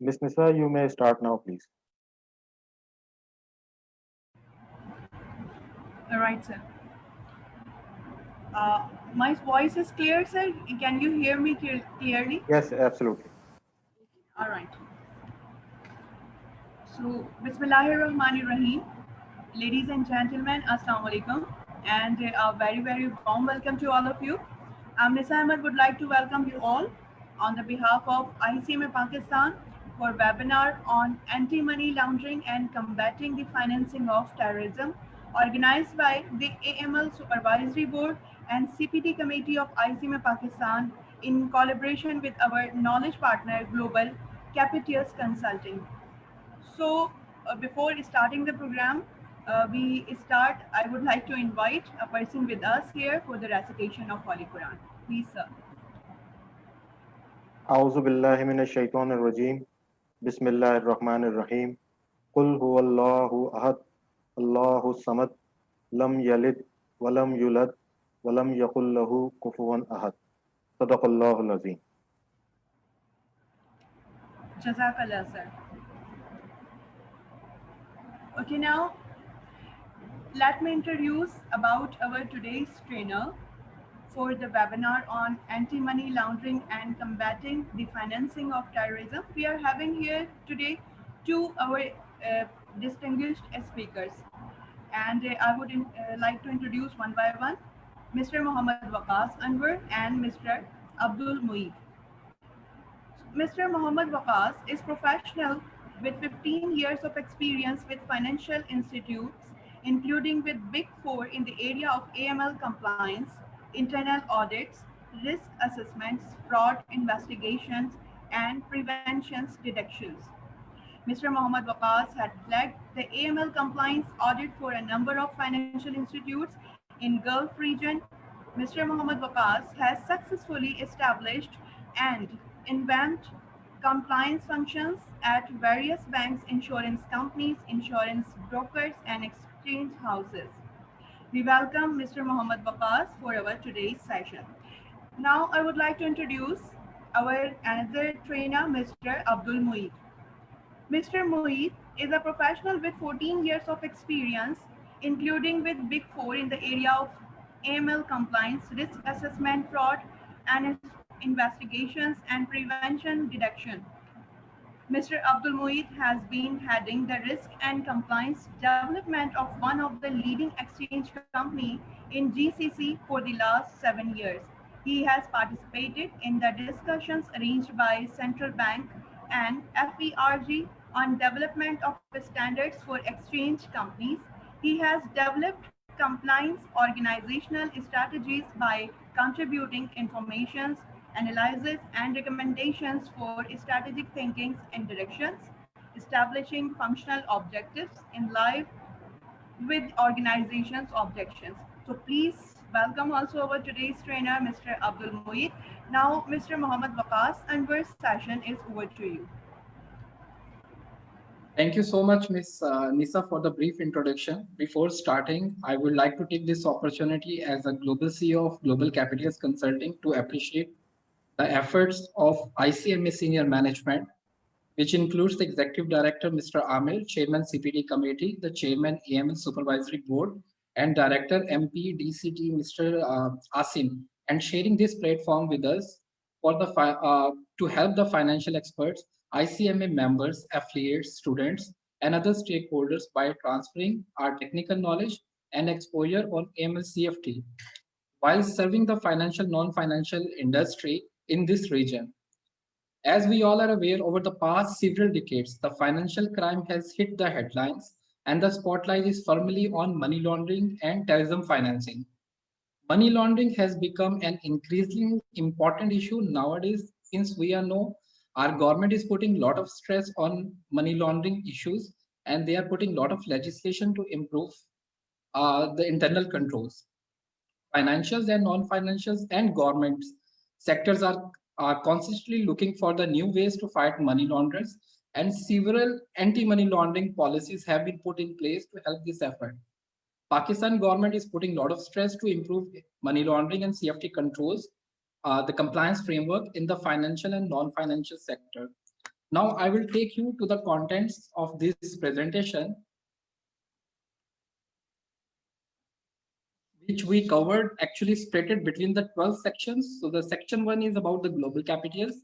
Miss Nisa, you may start now, please. All right, sir. My voice is clear, sir. Can you hear me clearly? Yes, absolutely. All right. So, Bismillahir Rahmanir Rahim. Ladies and gentlemen, Assalamu alaikum, and a very, very warm welcome to all of you. I'm Nisa Ahmed, would like to welcome you all on the behalf of ICMA Pakistan for webinar on anti-money laundering and combating the financing of terrorism, organized by the AML Supervisory Board and CPT Committee of ICMA Pakistan in collaboration with our knowledge partner Global Capitius Consulting. So, before starting the program, I would like to invite a person with us here for the recitation of Holy Quran. Please, sir. أعوذ بالله من الشيطان الرجيم. بسم الله الرحمن الرحيم. قل هو الله أحد الله الصمد لم يلد ولم يولد ولم يكن له كفوا أحد. صدق الله العظيم. Jazakallah, sir. Okay, now let me introduce about our today's trainer for the webinar on anti-money laundering and combating the financing of terrorism. We are having here today two our distinguished speakers, and I would like to introduce one by one Mr. Muhammad Waqas Anwar and Mr. Abdul Mueed. Mr. Muhammad Waqas is professional with 15 years of experience with financial institutes, including with Big Four in the area of AML compliance, internal audits, risk assessments, fraud investigations, and preventions detections. Mr. Mohammad Waqas had led the AML compliance audit for a number of financial institutes in Gulf region. Mr. Mohammad Waqas has successfully established and invent compliance functions at various banks, insurance companies, insurance brokers, and exchange houses. We welcome Mr. Mohammad Waqas for our today's session. Now I would like to introduce our another trainer, Mr. Abdul Mueed. Mr. Mueed is a professional with 14 years of experience, including with Big Four in the area of AML compliance, risk assessment, fraud, and investigations and prevention detection. Mr. Abdul Mueed has been heading the risk and compliance development of one of the leading exchange company in GCC for the last 7 years. He has participated in the discussions arranged by Central Bank and FERG on development of standards for exchange companies. He has developed compliance organizational strategies by contributing informations, analysis, and recommendations for strategic thinkings and directions, establishing functional objectives in line with organization's objections. So please welcome also our today's trainer, Mr. Abdul Mueed. Now, Mr. Muhammad Waqas, Anwar's session is over to you. Thank you so much, Ms. Nisa, for the brief introduction. Before starting, I would like to take this opportunity as a global CEO of Global Capitals Consulting to appreciate the efforts of ICMA senior management, which includes the Executive Director, Mr. Amir, Chairman CPT Committee, the Chairman AML Supervisory Board, and Director MP DCT, Mr. Asim, and sharing this platform with us for the to help the financial experts, ICMA members, affiliates, students, and other stakeholders by transferring our technical knowledge and exposure on AML CFT while serving the financial non-financial industry in this region. As we all are aware, over the past several decades, the financial crime has hit the headlines and the spotlight is firmly on money laundering and terrorism financing. Money laundering has become an increasingly important issue nowadays since we are know our government is putting a lot of stress on money laundering issues and they are putting a lot of legislation to improve the internal controls. Financials and non-financials and government sectors are constantly looking for the new ways to fight money launderers, and several anti-money laundering policies have been put in place to help this effort. Pakistan government is putting a lot of stress to improve money laundering and CFT controls, the compliance framework in the financial and non-financial sector. Now I will take you to the contents of this presentation, which we covered actually spread it between the 12 sections. So the section 1 is about the global capitals,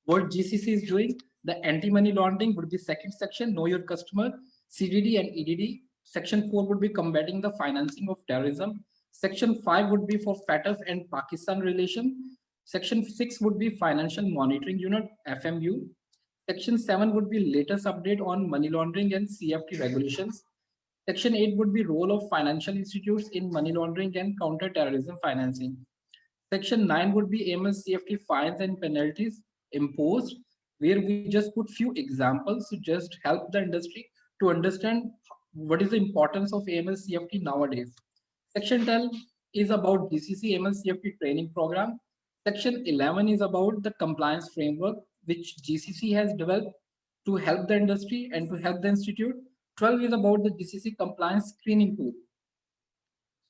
what GCC is doing. The anti-money laundering would be second section, know your customer, CDD and EDD. Section 4 would be combating the financing of terrorism. Section 5 would be for FATF and Pakistan relation. Section 6 would be financial monitoring unit, FMU. Section 7 would be latest update on money laundering and CFT regulations. Section 8 would be role of financial institutes in money laundering and counter-terrorism financing. Section 9 would be AML CFT fines and penalties imposed, where we just put few examples to just help the industry to understand what is the importance of AML CFT nowadays. Section 10 is about GCC AML CFT training program. Section 11 is about the compliance framework, which GCC has developed to help the industry and to help the institute. 12 is about the GCC compliance screening tool.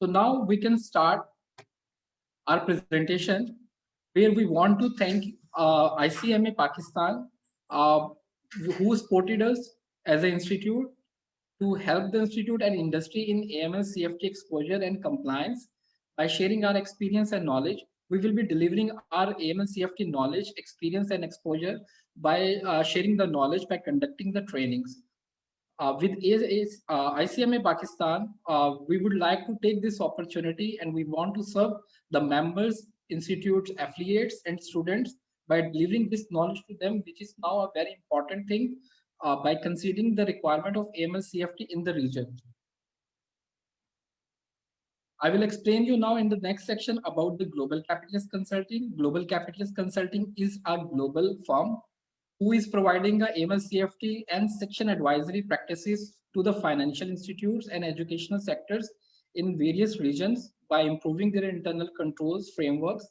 So now we can start our presentation, where we want to thank ICMA Pakistan, uh, who supported us as an institute to help the institute and industry in AML CFT exposure and compliance. By sharing our experience and knowledge, we will be delivering our AML CFT knowledge, experience, and exposure by sharing the knowledge by conducting the trainings. With ICMA Pakistan, we would like to take this opportunity and we want to serve the members, institutes, affiliates, and students by delivering this knowledge to them, which is now a very important thing by considering the requirement of AML CFT in the region. I will explain you now in the next section about the Global Capitalist Consulting. Global Capitalist Consulting is a global firm who is providing a AML CFT and section advisory practices to the financial institutes and educational sectors in various regions by improving their internal controls frameworks.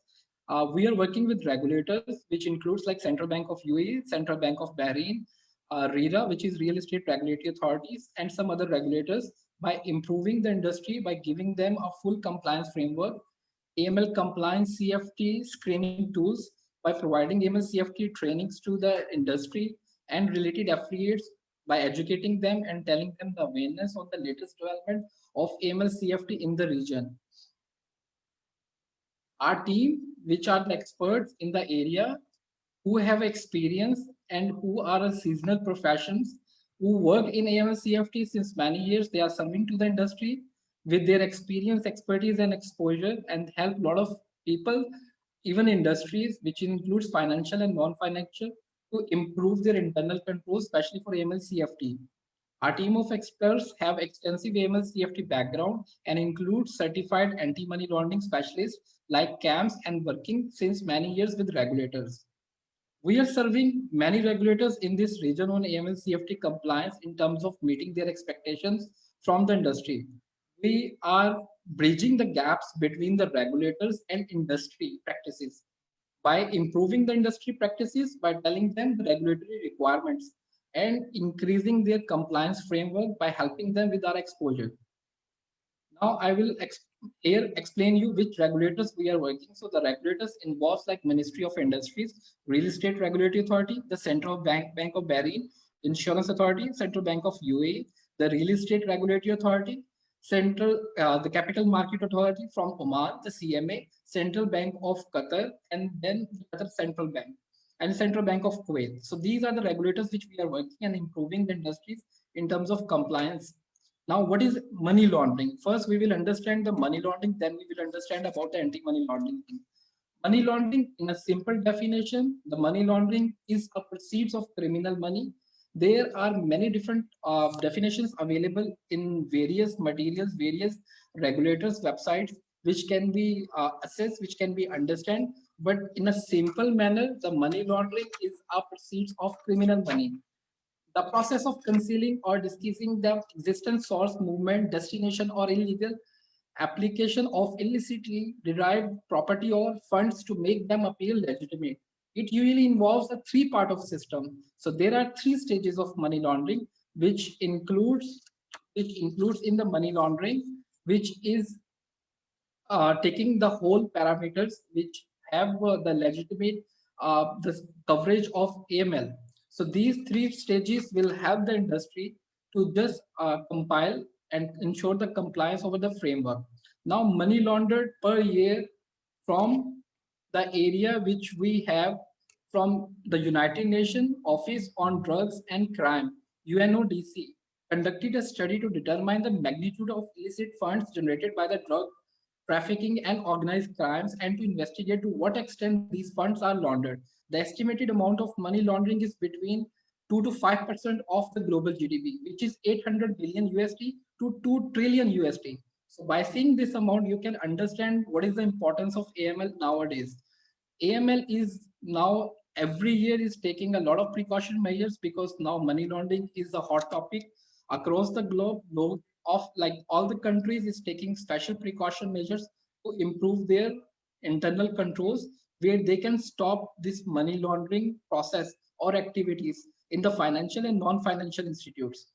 We are working with regulators, which includes like Central Bank of UAE, Central Bank of Bahrain, RERA, which is Real Estate Regulatory Authorities, and some other regulators by improving the industry by giving them a full compliance framework, AML compliance CFT screening tools, by providing AML CFT trainings to the industry and related affiliates, by educating them and telling them the awareness on the latest development of AML CFT in the region. Our team, which are the experts in the area, who have experience and who are seasonal professions, who work in AML CFT since many years, they are serving to the industry with their experience, expertise, and exposure, and help a lot of people, even industries, which includes financial and non-financial, to improve their internal controls, especially for AML CFT. Our team of experts have extensive AML CFT background and includes certified anti-money laundering specialists like CAMS and working since many years with regulators. We are serving many regulators in this region on AML CFT compliance in terms of meeting their expectations from the industry. We are bridging the gaps between the regulators and industry practices by improving the industry practices, by telling them the regulatory requirements and increasing their compliance framework by helping them with our exposure. Now I will here explain you which regulators we are working. So the regulators involves like Ministry of Industries, Real Estate Regulatory Authority, the Central Bank of Bahrain, Insurance Authority, Central Bank of UAE, the Real Estate Regulatory Authority, the Capital Market Authority from Oman, the CMA, Central Bank of Qatar, and then the other central bank and Central Bank of Kuwait. So these are the regulators which we are working and improving the industries in terms of compliance. Now, what is money laundering? First, we will understand the money laundering, then we will understand about the anti-money laundering thing. Money laundering, in a simple definition, the money laundering is a proceeds of criminal money. There are many different definitions available in various materials, various regulators' websites, which can be assessed, which can be understand. But in a simple manner, the money laundering is a proceeds of criminal money. The process of concealing or disguising the existence, source, movement, destination, or illegal application of illicitly derived property or funds to make them appear legitimate. It usually involves a three-part of system. So there are three stages of money laundering, which includes in the money laundering, which is taking the whole parameters which have the legitimate the coverage of AML. So these three stages will help the industry to just compile and ensure the compliance over the framework. Now, money laundered per year from the area which we have from the United Nations Office on Drugs and Crime, UNODC, conducted a study to determine the magnitude of illicit funds generated by the drug trafficking and organized crimes and to investigate to what extent these funds are laundered. The estimated amount of money laundering is between 2 to 5% of the global GDP, which is 800 billion USD to 2 trillion USD. So by seeing this amount, you can understand what is the importance of AML nowadays. AML is now every year is taking a lot of precaution measures because now money laundering is a hot topic across the globe. Of like all the countries is taking special precaution measures to improve their internal controls where they can stop this money laundering process or activities in the financial and non-financial institutes.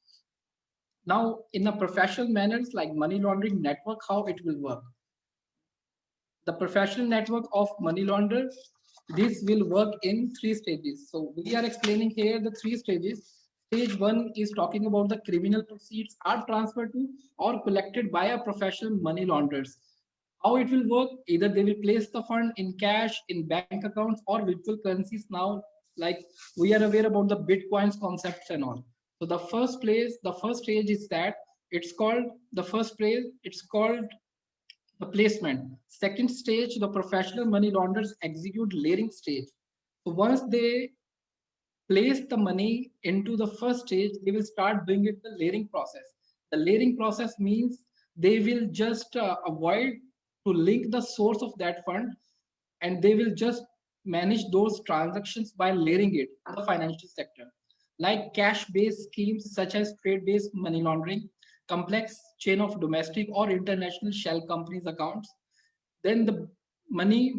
Now, in a professional manners like money laundering network, how it will work? The professional network of money launderers, this will work in three stages. So we are explaining here the three stages. Stage one is talking about the criminal proceeds are transferred to or collected by a professional money launderers. How it will work? Either they will place the fund in cash, in bank accounts, or virtual currencies. Now, like we are aware about the Bitcoins concepts and all. So the first stage is that it's called the first place. It's called the placement. Second stage, the professional money launderers execute layering stage. So once they place the money into the first stage, they will start doing it the layering process. The layering process means they will just avoid to link the source of that fund and they will just manage those transactions by layering it in the financial sector. Like cash-based schemes such as trade-based money laundering, complex chain of domestic or international shell companies accounts, then the money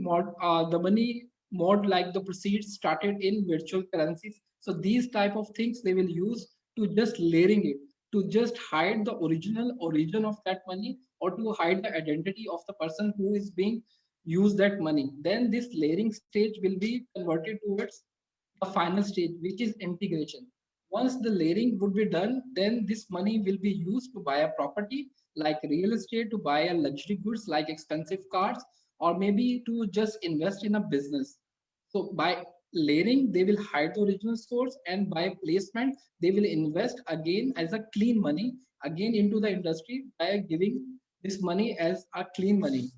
mod like the proceeds started in virtual currencies. So these type of things they will use to just layering it to just hide the original origin of that money or to hide the identity of the person who is being used that money. Then this layering stage will be converted towards the final stage, which is integration. Once the layering would be done, then this money will be used to buy a property like real estate, to buy a luxury goods like expensive cars, or maybe to just invest in a business. So by layering, they will hide the original source, and by placement, they will invest again as a clean money again into the industry by giving this money as a clean money.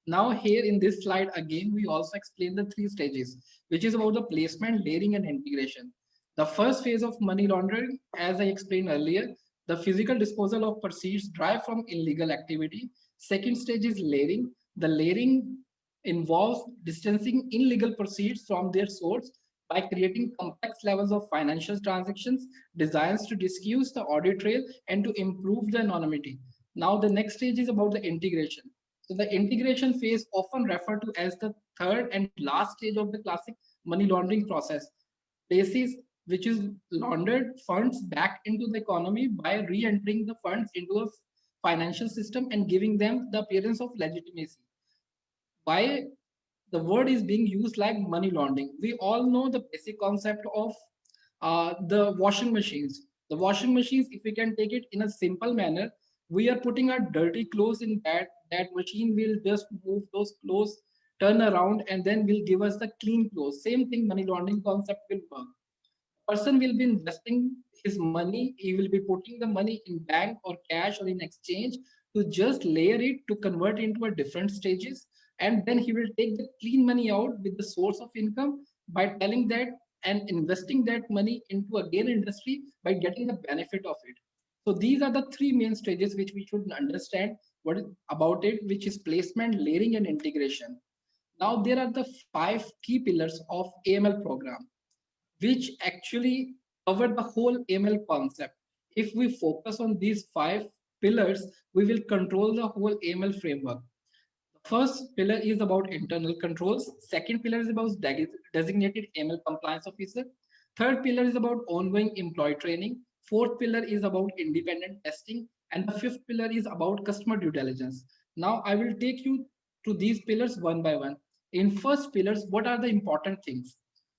Now here in this slide again, we also explain the three stages, which is about the placement, layering and integration. The first phase of money laundering, as I explained earlier, the physical disposal of proceeds derived from illegal activity. Second stage is layering. The layering involves distancing illegal proceeds from their source by creating complex levels of financial transactions designed to disguise the audit trail and to improve the anonymity. Now the next stage is about the integration. So the integration phase, often referred to as the third and last stage of the classic money laundering process, places which is laundered funds back into the economy by re-entering the funds into a financial system and giving them the appearance of legitimacy. Why the word is being used like money laundering? We all know the basic concept of the washing machines. The washing machines, if we can take it in a simple manner, we are putting our dirty clothes in that machine will just move those clothes, turn around, and then will give us the clean clothes. Same thing, money laundering concept will work. Person will be investing his money, he will be putting the money in bank or cash or in exchange to just layer it to convert into a different stages, and then he will take the clean money out with the source of income by telling that and investing that money into again industry by getting the benefit of it. So these are the three main stages which we should understand what is about it, which is placement, layering and integration. Now there are the five key pillars of AML program which actually cover the whole ML concept. If we focus on these five pillars, we will control the whole ML framework. The first pillar is about internal controls. Second pillar is about designated ML compliance officer. Third pillar is about ongoing employee training. Fourth pillar is about independent testing. And the fifth pillar is about customer due diligence. Now I will take you to these pillars one by one. In first pillars, what are the important things?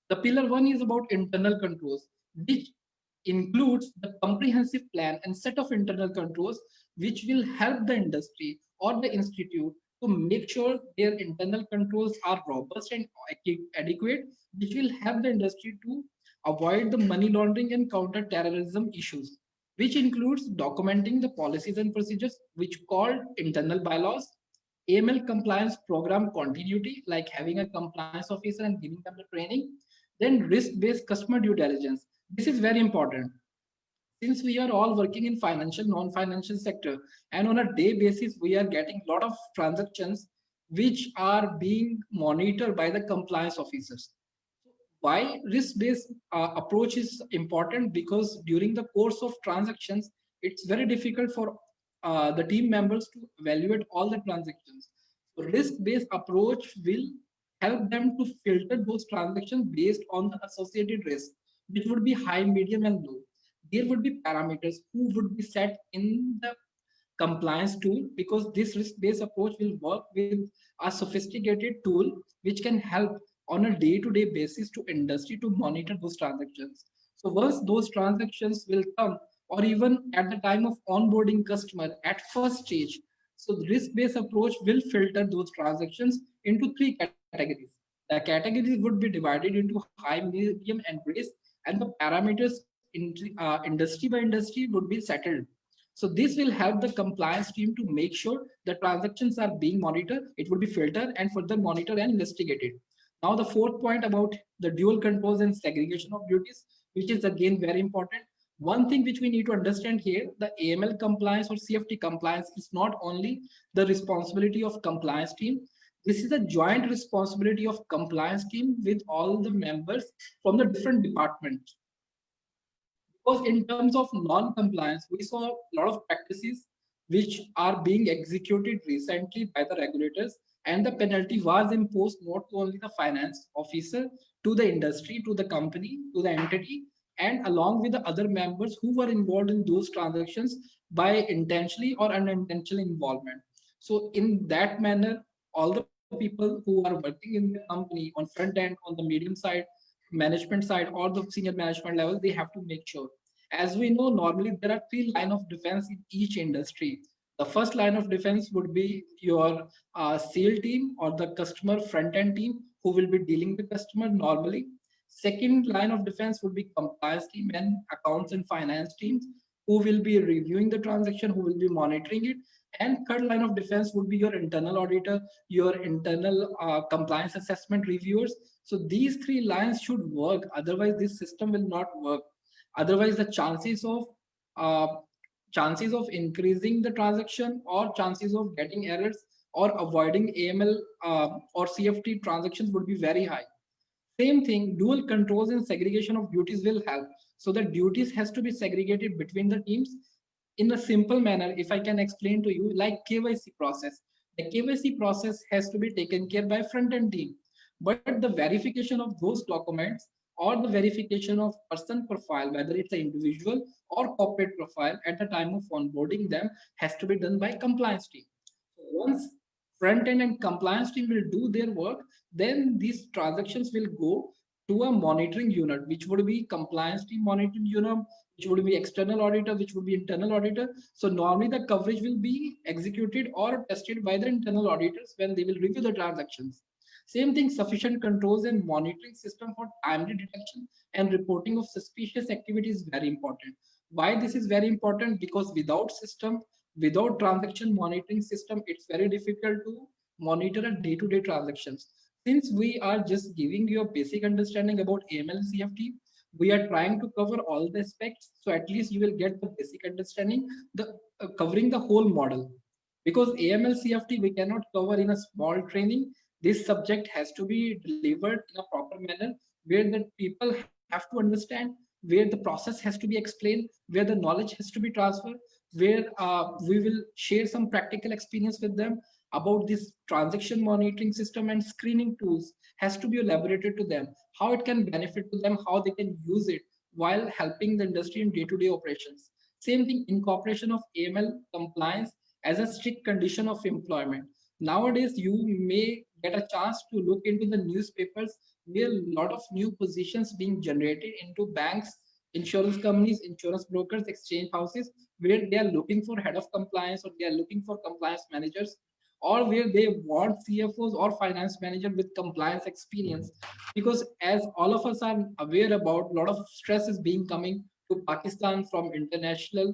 The pillar one is about internal controls, which includes the comprehensive plan and set of internal controls which will help the industry or the institute to make sure their internal controls are robust and adequate, which will help the industry to avoid the money laundering and counter terrorism issues, which includes documenting the policies and procedures, which called internal bylaws, AML compliance program continuity, like having a compliance officer and giving them the training, then risk-based customer due diligence. This is very important since we are all working in financial, non-financial sector, and on a day basis, we are getting a lot of transactions which are being monitored by the compliance officers. Why risk-based approach is important? Because during the course of transactions, it's very difficult for the team members to evaluate all the transactions. So risk-based approach will help them to filter those transactions based on the associated risk, which would be high, medium, and low. There would be parameters who would be set in the compliance tool, because this risk-based approach will work with a sophisticated tool which can help on a day-to-day basis to industry to monitor those transactions. So once those transactions will come, or even at the time of onboarding customer at first stage, so the risk-based approach will filter those transactions into three categories. The categories would be divided into high, medium, and grace, and the parameters industry by industry would be settled. So this will help the compliance team to make sure the transactions are being monitored. It would be filtered and further monitored and investigated. Now the fourth point about the dual controls and segregation of duties, which is again very important. One thing which we need to understand here, the AML compliance or CFT compliance is not only the responsibility of compliance team. This is a joint responsibility of compliance team with all the members from the different departments. Because in terms of non-compliance, we saw a lot of practices which are being executed recently by the regulators, and the penalty was imposed not only the finance officer, to the industry, to the company, to the entity, and along with the other members who were involved in those transactions by intentionally or unintentional involvement. So in that manner, all the people who are working in the company on front end, on the medium side, management side, or the senior management level, they have to make sure. As we know, normally there are three line of defense in each industry. The first line of defense would be your sale team or the customer front end team who will be dealing with the customer normally. Second line of defense would be compliance team and accounts and finance teams who will be reviewing the transaction, who will be monitoring it. And third line of defense would be your internal auditor, your internal compliance assessment reviewers. So these three lines should work. Otherwise, this system will not work. Otherwise, the uh, chances of increasing the transaction or chances of getting errors or avoiding AML or CFT transactions would be very high. Same thing, dual controls and segregation of duties will help. So the duties has to be segregated between the teams in a simple manner. If I can explain to you, like KYC process, the KYC process has to be taken care by front end team, but the verification of those documents or the verification of person profile, whether it's an individual or corporate profile at the time of onboarding them, has to be done by compliance team. So once front end and compliance team will do their work, then these transactions will go to a monitoring unit, which would be compliance team monitoring unit, which would be external auditor, which would be internal auditor. So normally the coverage will be executed or tested by the internal auditors when they will review the transactions. Same thing, sufficient controls and monitoring system for timely detection and reporting of suspicious activity is very important. Why this is very important? Because without system, without transaction monitoring system, it's very difficult to monitor a day-to-day transactions. Since we are just giving you a basic understanding about AML and CFT, we are trying to cover all the aspects. So at least you will get the basic understanding, the covering the whole model. Because AML CFT we cannot cover in a small training. This subject has to be delivered in a proper manner where the people have to understand, where the process has to be explained, where the knowledge has to be transferred, where we will share some practical experience with them about this transaction monitoring system and screening tools has to be elaborated to them, how it can benefit to them, how they can use it while helping the industry in day-to-day operations. Same thing, incorporation of AML compliance as a strict condition of employment. Nowadays, you may get a chance to look into the newspapers where a lot of new positions being generated into banks, insurance companies, insurance brokers, exchange houses, where they are looking for head of compliance or they are looking for compliance managers, or where they want CFOs or finance manager with compliance experience. Because as all of us are aware about, a lot of stress is being coming to Pakistan from international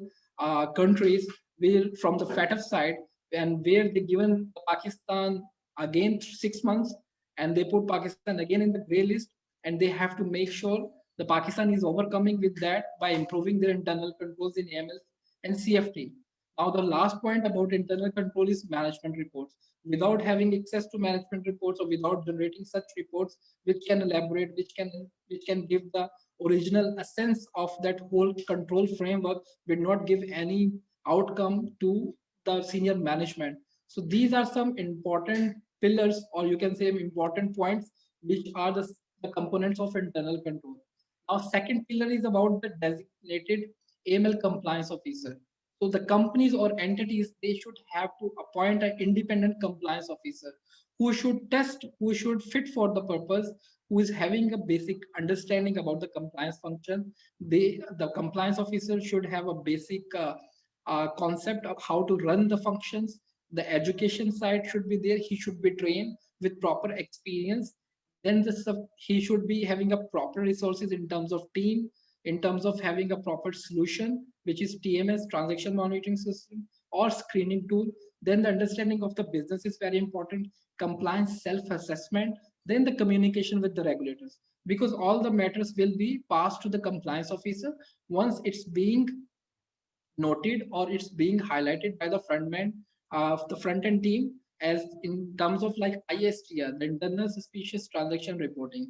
countries, where from the FATF side, and where they given Pakistan again 6 months, and they put Pakistan again in the gray list, and they have to make sure the Pakistan is overcoming with that by improving their internal controls in AML and CFT. Now, the last point about internal control is management reports. Without having access to management reports or without generating such reports, which can elaborate, which can give the original essence of that whole control framework, will not give any outcome to the senior management. So these are some important pillars, or you can say important points, which are the components of internal control. Now, second pillar is about the designated AML compliance officer. So the companies or entities, they should have to appoint an independent compliance officer who should test, who should fit for the purpose, who is having a basic understanding about the compliance function. The compliance officer should have a basic concept of how to run the functions. The education side should be there. He should be trained with proper experience. Then he should be having a proper resources in terms of team, in terms of having a proper solution, which is TMS, transaction monitoring system, or screening tool. Then the understanding of the business is very important, compliance, self-assessment, then the communication with the regulators, because all the matters will be passed to the compliance officer once it's being noted or it's being highlighted by the frontman of the front end team, as in terms of like ISTR, the internal suspicious transaction reporting.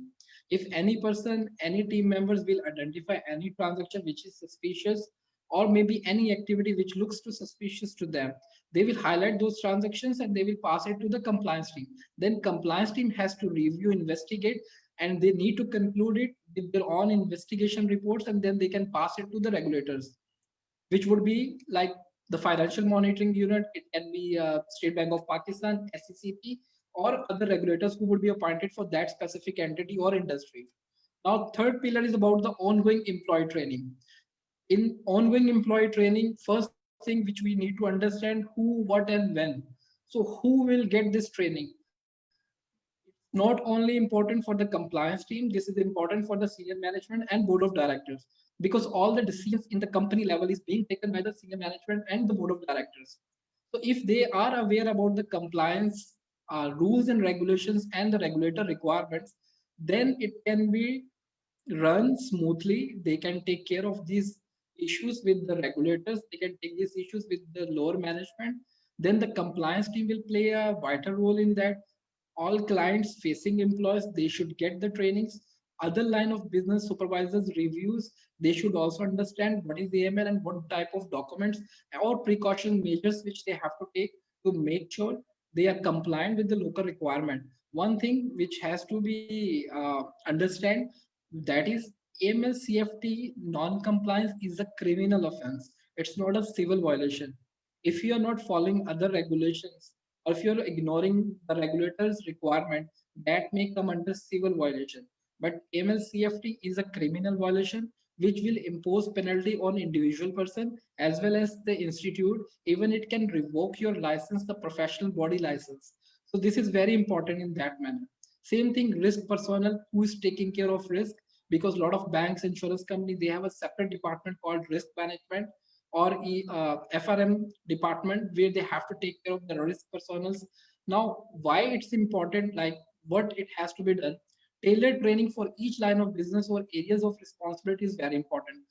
If any person, any team members will identify any transaction which is suspicious, or maybe any activity which looks too suspicious to them, they will highlight those transactions and they will pass it to the compliance team. Then compliance team has to review, investigate, and they need to conclude it with their own investigation reports, and then they can pass it to the regulators, which would be like the financial monitoring unit. It can be State Bank of Pakistan, SCCP, or other regulators who would be appointed for that specific entity or industry. Now, third pillar is about the ongoing employee training. In ongoing employee training, first thing which we need to understand who, what, and when. So, who will get this training? Not only important for the compliance team, this is important for the senior management and board of directors, because all the decisions in the company level is being taken by the senior management and the board of directors. So if they are aware about the compliance rules and regulations and the regulator requirements, then it can be run smoothly. They can take care of these issues with the regulators. They can take these issues with the lower management. Then the compliance team will play a vital role in that. All clients facing employees, they should get the trainings. Other line of business supervisors reviews, they should also understand what is the AML and what type of documents or precaution measures which they have to take to make sure they are compliant with the local requirement. One thing which has to be understand, that is AML CFT non-compliance is a criminal offense. It's not a civil violation. If you are not following other regulations, or if you're ignoring the regulator's requirement, that may come under civil violation. But MLCFT is a criminal violation which will impose penalty on individual person as well as the institute. Even it can revoke your license, the professional body license. So this is very important in that manner. Same thing, risk personnel who is taking care of risk, because a lot of banks, insurance company, they have a separate department called risk management or FRM department, where they have to take care of the risk personals. Now, why it's important, like what it has to be done, tailored training for each line of business or areas of responsibility is very important.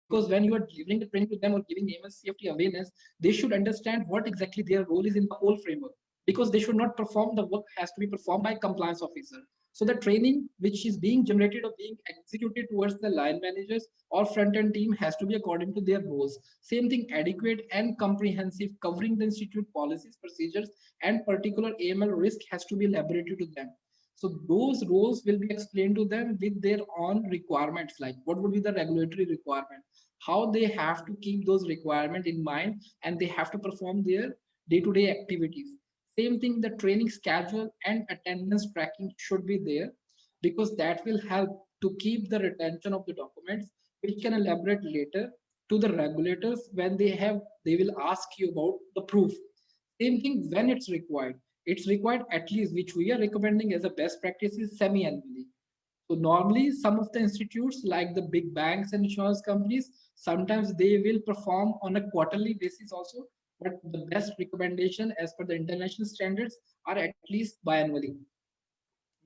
Because when you are delivering the training to them or giving AML CFT awareness, they should understand what exactly their role is in the whole framework, because they should not perform the work, has to be performed by compliance officer. So the training which is being generated or being executed towards the line managers or front-end team has to be according to their roles. Same thing, adequate and comprehensive, covering the institute policies, procedures, and particular AML risk has to be elaborated to them. So those roles will be explained to them with their own requirements, like what would be the regulatory requirement, how they have to keep those requirements in mind, and they have to perform their day-to-day activities. Same thing, the training schedule and attendance tracking should be there, because that will help to keep the retention of the documents, which can elaborate later to the regulators when they will ask you about the proof. Same thing when it's required. It's required at least, which we are recommending as a best practice, is semi-annually. So normally some of the institutes like the big banks and insurance companies, sometimes they will perform on a quarterly basis also, but the best recommendation as per the international standards are at least biannually.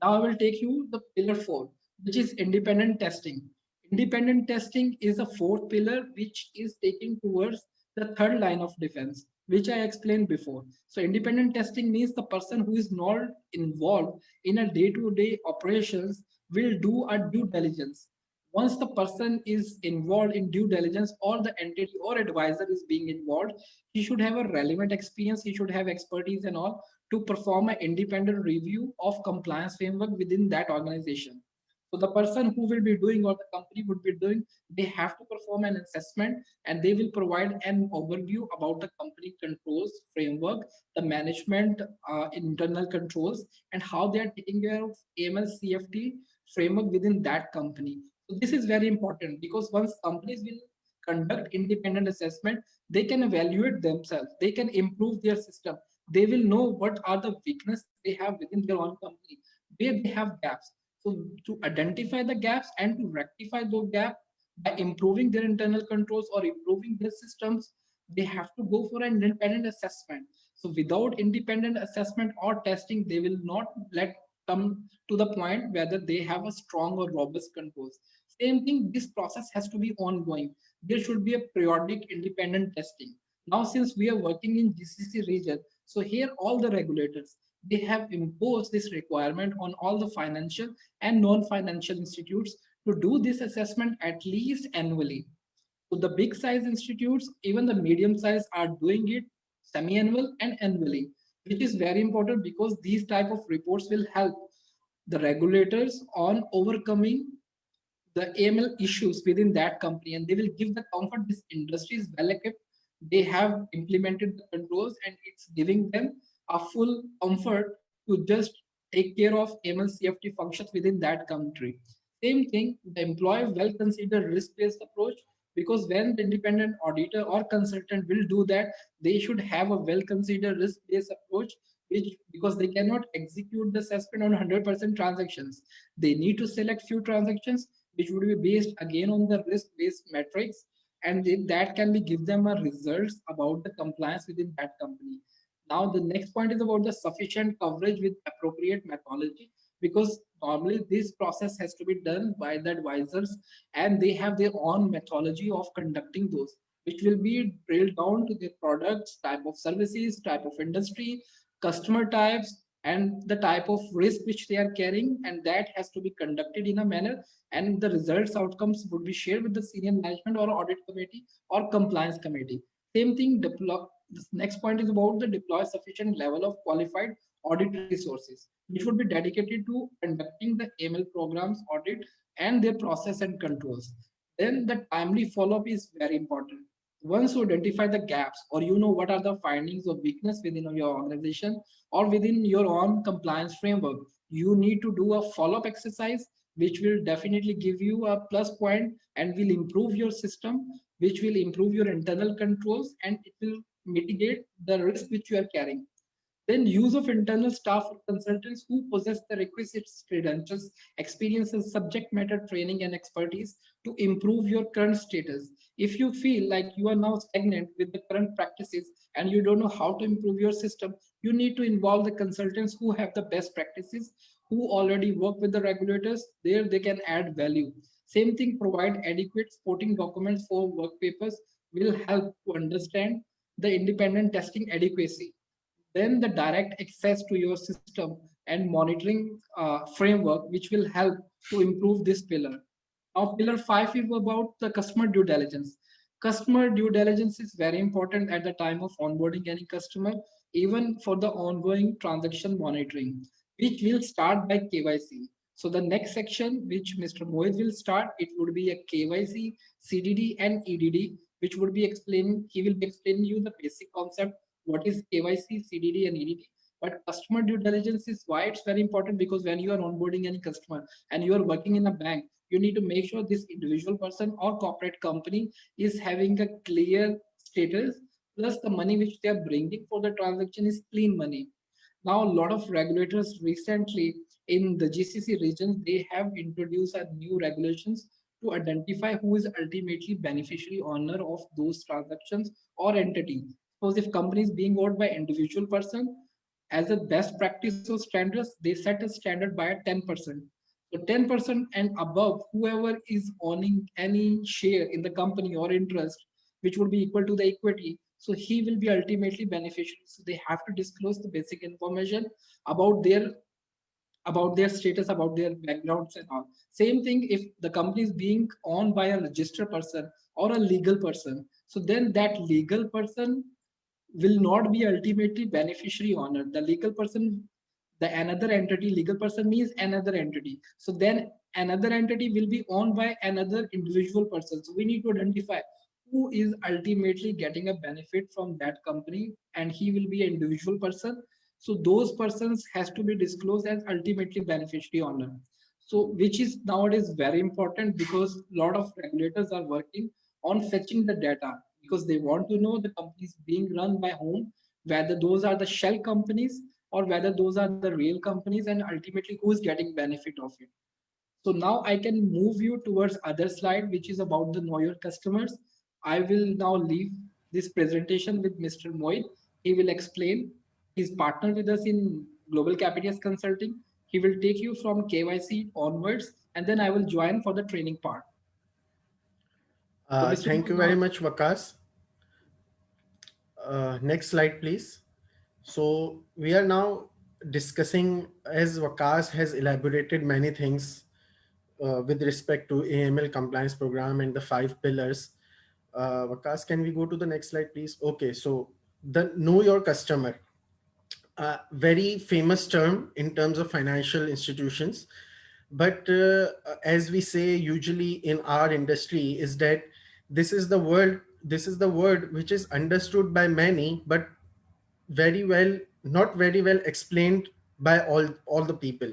Now I will take you the pillar 4, which is independent testing. Independent testing is a fourth pillar which is taking towards the third line of defense, which I explained before. So independent testing means the person who is not involved in a day-to-day operations will do a due diligence. Once the person is involved in due diligence, or the entity or advisor is being involved, he should have a relevant experience, he should have expertise and all to perform an independent review of compliance framework within that organization. So the person who will be doing, or the company would be doing, they have to perform an assessment, and they will provide an overview about the company controls framework, the management internal controls, and how they are taking care of AML CFT framework within that company. So this is very important, because once companies will conduct independent assessment, they can evaluate themselves, they can improve their system, they will know what are the weaknesses they have within their own company, where they have gaps. So to identify the gaps and to rectify those gaps by improving their internal controls or improving their systems, they have to go for an independent assessment. So without independent assessment or testing, they will not let come to the point whether they have a strong or robust controls. Same thing, this process has to be ongoing. There should be a periodic independent testing. Now, since we are working in GCC region, so here all the regulators, they have imposed this requirement on all the financial and non-financial institutes to do this assessment at least annually. So the big size institutes, even the medium size, are doing it semi-annual and annually, which is very important, because these type of reports will help the regulators on overcoming the AML issues within that company, and they will give the comfort this industry is well equipped. They have implemented the controls, and it's giving them a full comfort to just take care of AML CFT functions within that country. Same thing, the employee will consider risk-based approach, because when the independent auditor or consultant will do that, they should have a well-considered risk-based approach, which, because they cannot execute the assessment on 100% transactions, they need to select few transactions which would be based again on the risk-based metrics, and that can be give them a results about the compliance within that company. Now the next point is about the sufficient coverage with appropriate methodology, because normally this process has to be done by the advisors, and they have their own methodology of conducting those, which will be drilled down to their products, type of services, type of industry, customer types, and the type of risk which they are carrying, and that has to be conducted in a manner, and the results outcomes would be shared with the senior management or audit committee or compliance committee. Same thing, deploy. This next point is about the deploy sufficient level of qualified audit resources, which would be dedicated to conducting the AML programs audit and their process and controls. Then the timely follow-up is very important. Once you identify the gaps, or you know what are the findings of weakness within your organization or within your own compliance framework, you need to do a follow-up exercise, which will definitely give you a plus point and will improve your system, which will improve your internal controls, and it will mitigate the risk which you are carrying. Then use of internal staff or consultants who possess the requisite credentials, experiences, subject matter training, and expertise to improve your current status. If you feel like you are now stagnant with the current practices and you don't know how to improve your system, you need to involve the consultants who have the best practices, who already work with the regulators. There they can add value. Same thing, provide adequate supporting documents for work papers will help to understand the independent testing adequacy. Then the direct access to your system and monitoring framework, which will help to improve this pillar. Now pillar 5 is about the customer due diligence. Customer due diligence is very important at the time of onboarding any customer, even for the ongoing transaction monitoring, which will start by KYC. So the next section which Mr. Mohit will start, it would be a KYC, CDD and EDD, which would be explaining, he will be explaining you the basic concept, what is KYC, CDD, and EDD. But customer due diligence is why it's very important, because when you are onboarding any customer and you are working in a bank, you need to make sure this individual person or corporate company is having a clear status, plus the money which they are bringing for the transaction is clean money. Now, a lot of regulators recently in the GCC region, they have introduced a new regulations to identify who is ultimately beneficiary owner of those transactions or entity. Suppose if company is being owned by individual person, as a best practice or standards, they set a standard by a 10%. So 10% and above, whoever is owning any share in the company or interest, which would be equal to the equity, so he will be ultimately beneficial. So they have to disclose the basic information about their status, about their backgrounds and all. Same thing if the company is being owned by a registered person or a legal person. So then that legal person will not be ultimately beneficiary owner. The legal person, the another entity, legal person means another entity. So then another entity will be owned by another individual person. So we need to identify who is ultimately getting a benefit from that company, and he will be an individual person. So those persons has to be disclosed as ultimately beneficiary owner. So which is nowadays very important, because a lot of regulators are working on fetching the data, because they want to know the companies being run by whom, whether those are the shell companies or whether those are the real companies, and ultimately who is getting benefit of it. So now I can move you towards other slide, which is about the know your customers. I will now leave this presentation with Mr. Mohit. He will explain. He's partner with us in Global Capitals Consulting. He will take you from KYC onwards, and then I will join for the training part. So Mr. Thank Mohit, you very now much, Vakas. Next slide, please. So we are now discussing, as Vakas has elaborated many things with respect to AML compliance program and the 5 pillars. Vakas, can we go to the next slide, please? Okay, so the know your customer, very famous term in terms of financial institutions. But as we say usually in our industry, is that this is the word which is understood by many, but very well, not very well explained by all the people.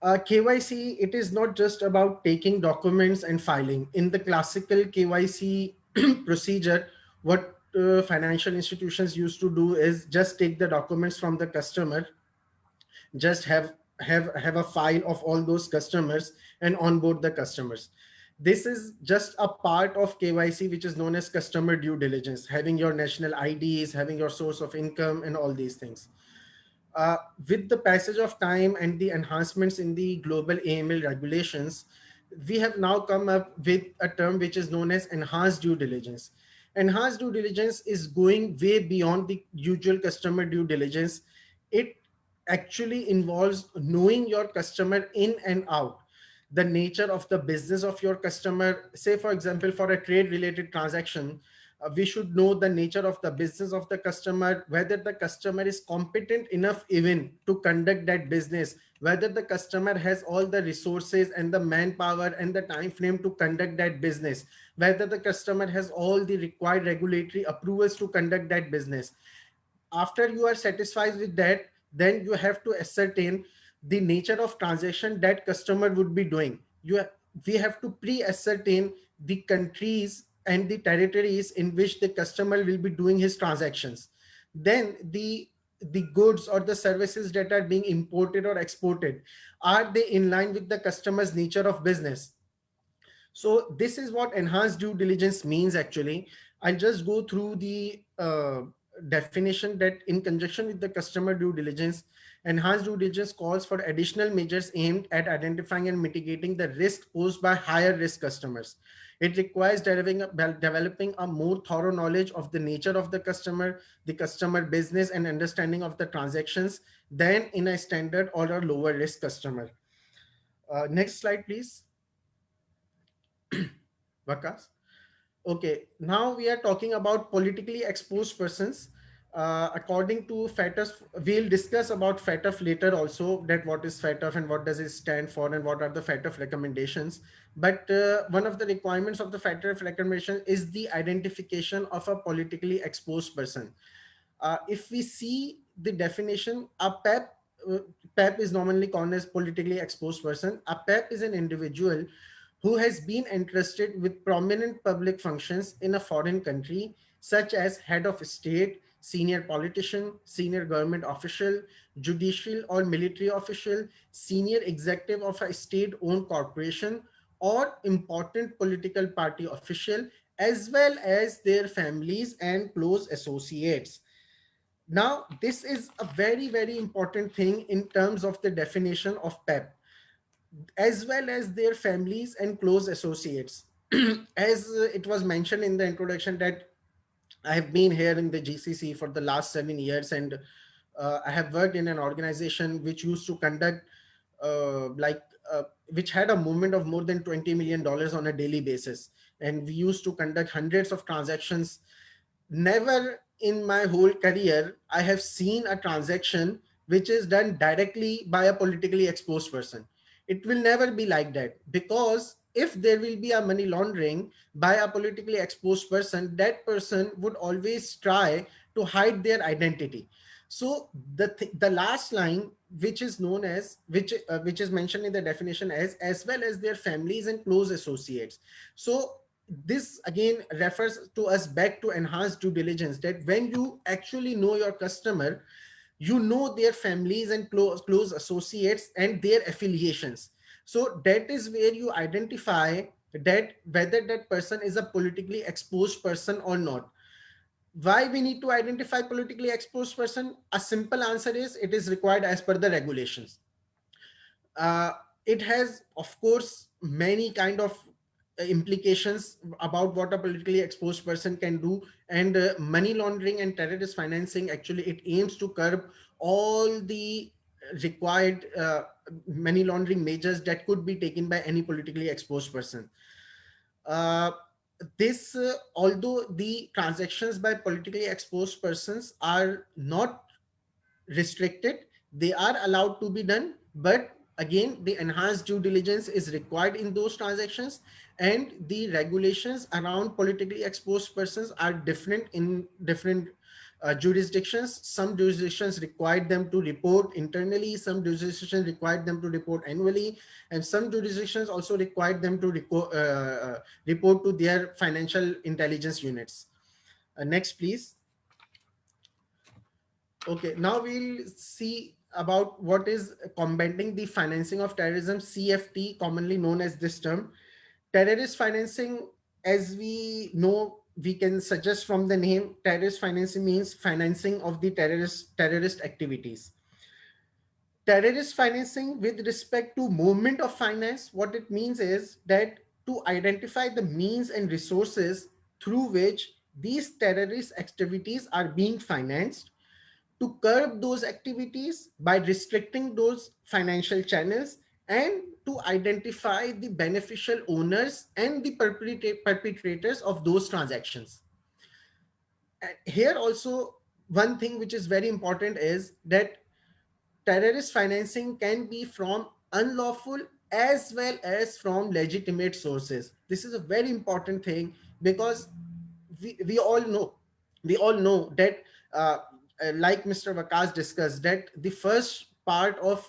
KYC, it is not just about taking documents and filing. In the classical KYC procedure, what financial institutions used to do is just take the documents from the customer, just have a file of all those customers and onboard the customers. This is just a part of KYC, which is known as customer due diligence, having your national IDs, having your source of income, and all these things. With the passage of time and the enhancements in the global AML regulations, we have now come up with a term which is known as enhanced due diligence. Enhanced due diligence is going way beyond the usual customer due diligence. It actually involves knowing your customer in and out, the nature of the business of your customer. Say, for example, for a trade related transaction, we should know the nature of the business of the customer, whether the customer is competent enough even to conduct that business, whether the customer has all the resources and the manpower and the time frame to conduct that business, whether the customer has all the required regulatory approvals to conduct that business. After you are satisfied with that, then you have to ascertain the nature of transaction that customer would be doing. We have to pre-ascertain the countries and the territories in which the customer will be doing his transactions. Then the goods or the services that are being imported or exported, are they in line with the customer's nature of business? So this is what enhanced due diligence means actually. I'll just go through the definition that in conjunction with the customer due diligence, enhanced due diligence calls for additional measures aimed at identifying and mitigating the risk posed by higher risk customers. It requires developing a more thorough knowledge of the nature of the customer business and understanding of the transactions than in a standard or a lower risk customer. Next slide, please. Vakas. Okay, now we are talking about politically exposed persons. According to FATF, we'll discuss about FATF later also, that what is FATF and what does it stand for and what are the FATF recommendations. But one of the requirements of the FATF recommendation is the identification of a politically exposed person. If we see the definition, a PEP is normally called as politically exposed person. A PEP is an individual who has been entrusted with prominent public functions in a foreign country, such as head of state, senior politician, senior government official, judicial or military official, senior executive of a state-owned corporation, or important political party official, as well as their families and close associates. Now, this is a very, very important thing in terms of the definition of PEP, as well as their families and close associates. As it was mentioned in the introduction, that I have been here in the GCC for the last 7 years, and I have worked in an organization which used to conduct, like, which had a movement of more than $20 million on a daily basis. And we used to conduct hundreds of transactions. Never in my whole career I have seen a transaction which is done directly by a politically exposed person. It will never be like that, because if there will be a money laundering by a politically exposed person, that person would always try to hide their identity. So the last line, which is known as, which is mentioned in the definition as well as their families and close associates. So this again refers to us back to enhanced due diligence, that when you actually know your customer, you know their families and close associates and their affiliations. So that is where you identify that whether that person is a politically exposed person or not. Why we need to identify politically exposed person? A simple answer is, it is required as per the regulations. uh, it has, of course, many kind of implications about what a politically exposed person can do. And money laundering and terrorist financing, actually it aims to curb all the required money laundering measures that could be taken by any politically exposed person. uh, this Although the transactions by politically exposed persons are not restricted, they are allowed to be done, but again the enhanced due diligence is required in those transactions. And the regulations around politically exposed persons are different in different jurisdictions. Some jurisdictions require them to report internally, some jurisdictions require them to report annually, and some jurisdictions also require them to report to their financial intelligence units. Next please. Okay, now we'll see about what is combating the financing of terrorism, CFT, commonly known as this term. Terrorist financing, as we know, we can suggest from the name, terrorist financing means financing of the terrorist activities. Terrorist financing with respect to movement of finance, what it means is that to identify the means and resources through which these terrorist activities are being financed, to curb those activities by restricting those financial channels, and to identify the beneficial owners and the perpetrators of those transactions. And here also, one thing which is very important is that terrorist financing can be from unlawful as well as from legitimate sources. This is a very important thing, because we all know, that uh, like Mr. Vakas discussed, that the first part of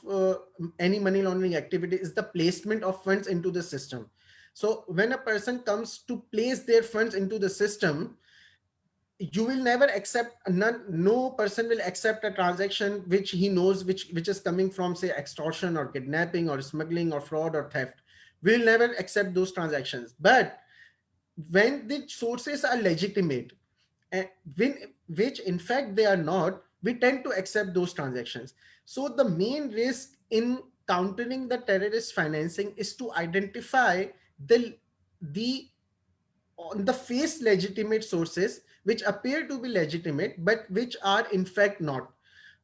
any money laundering activity is the placement of funds into the system. So when a person comes to place their funds into the system, you will never accept, no person will accept a transaction which he knows which is coming from, say, extortion or kidnapping or smuggling or fraud or theft. We'll never accept those transactions. But when the sources are legitimate, and when, which in fact they are not, we tend to accept those transactions. So the main risk in countering the terrorist financing is to identify the on the face legitimate sources which appear to be legitimate but which are in fact not.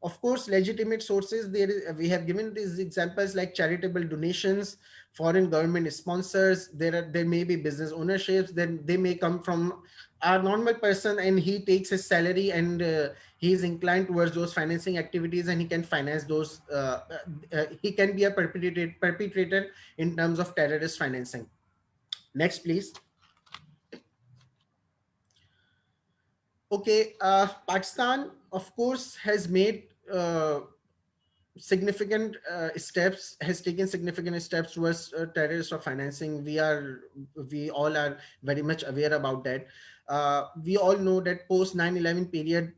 Of course, legitimate sources, we have given these examples like charitable donations, foreign government sponsors. There may be business ownerships. Then they may come from a normal person, and he takes his salary, and he is inclined towards those financing activities, and he can finance those. He can be a perpetrator in terms of terrorist financing. Next, please. Okay, Pakistan, of course, has made uh, significant steps, has taken significant steps towards terrorist or financing. We all are very much aware about that. We all know that post 9/11 period,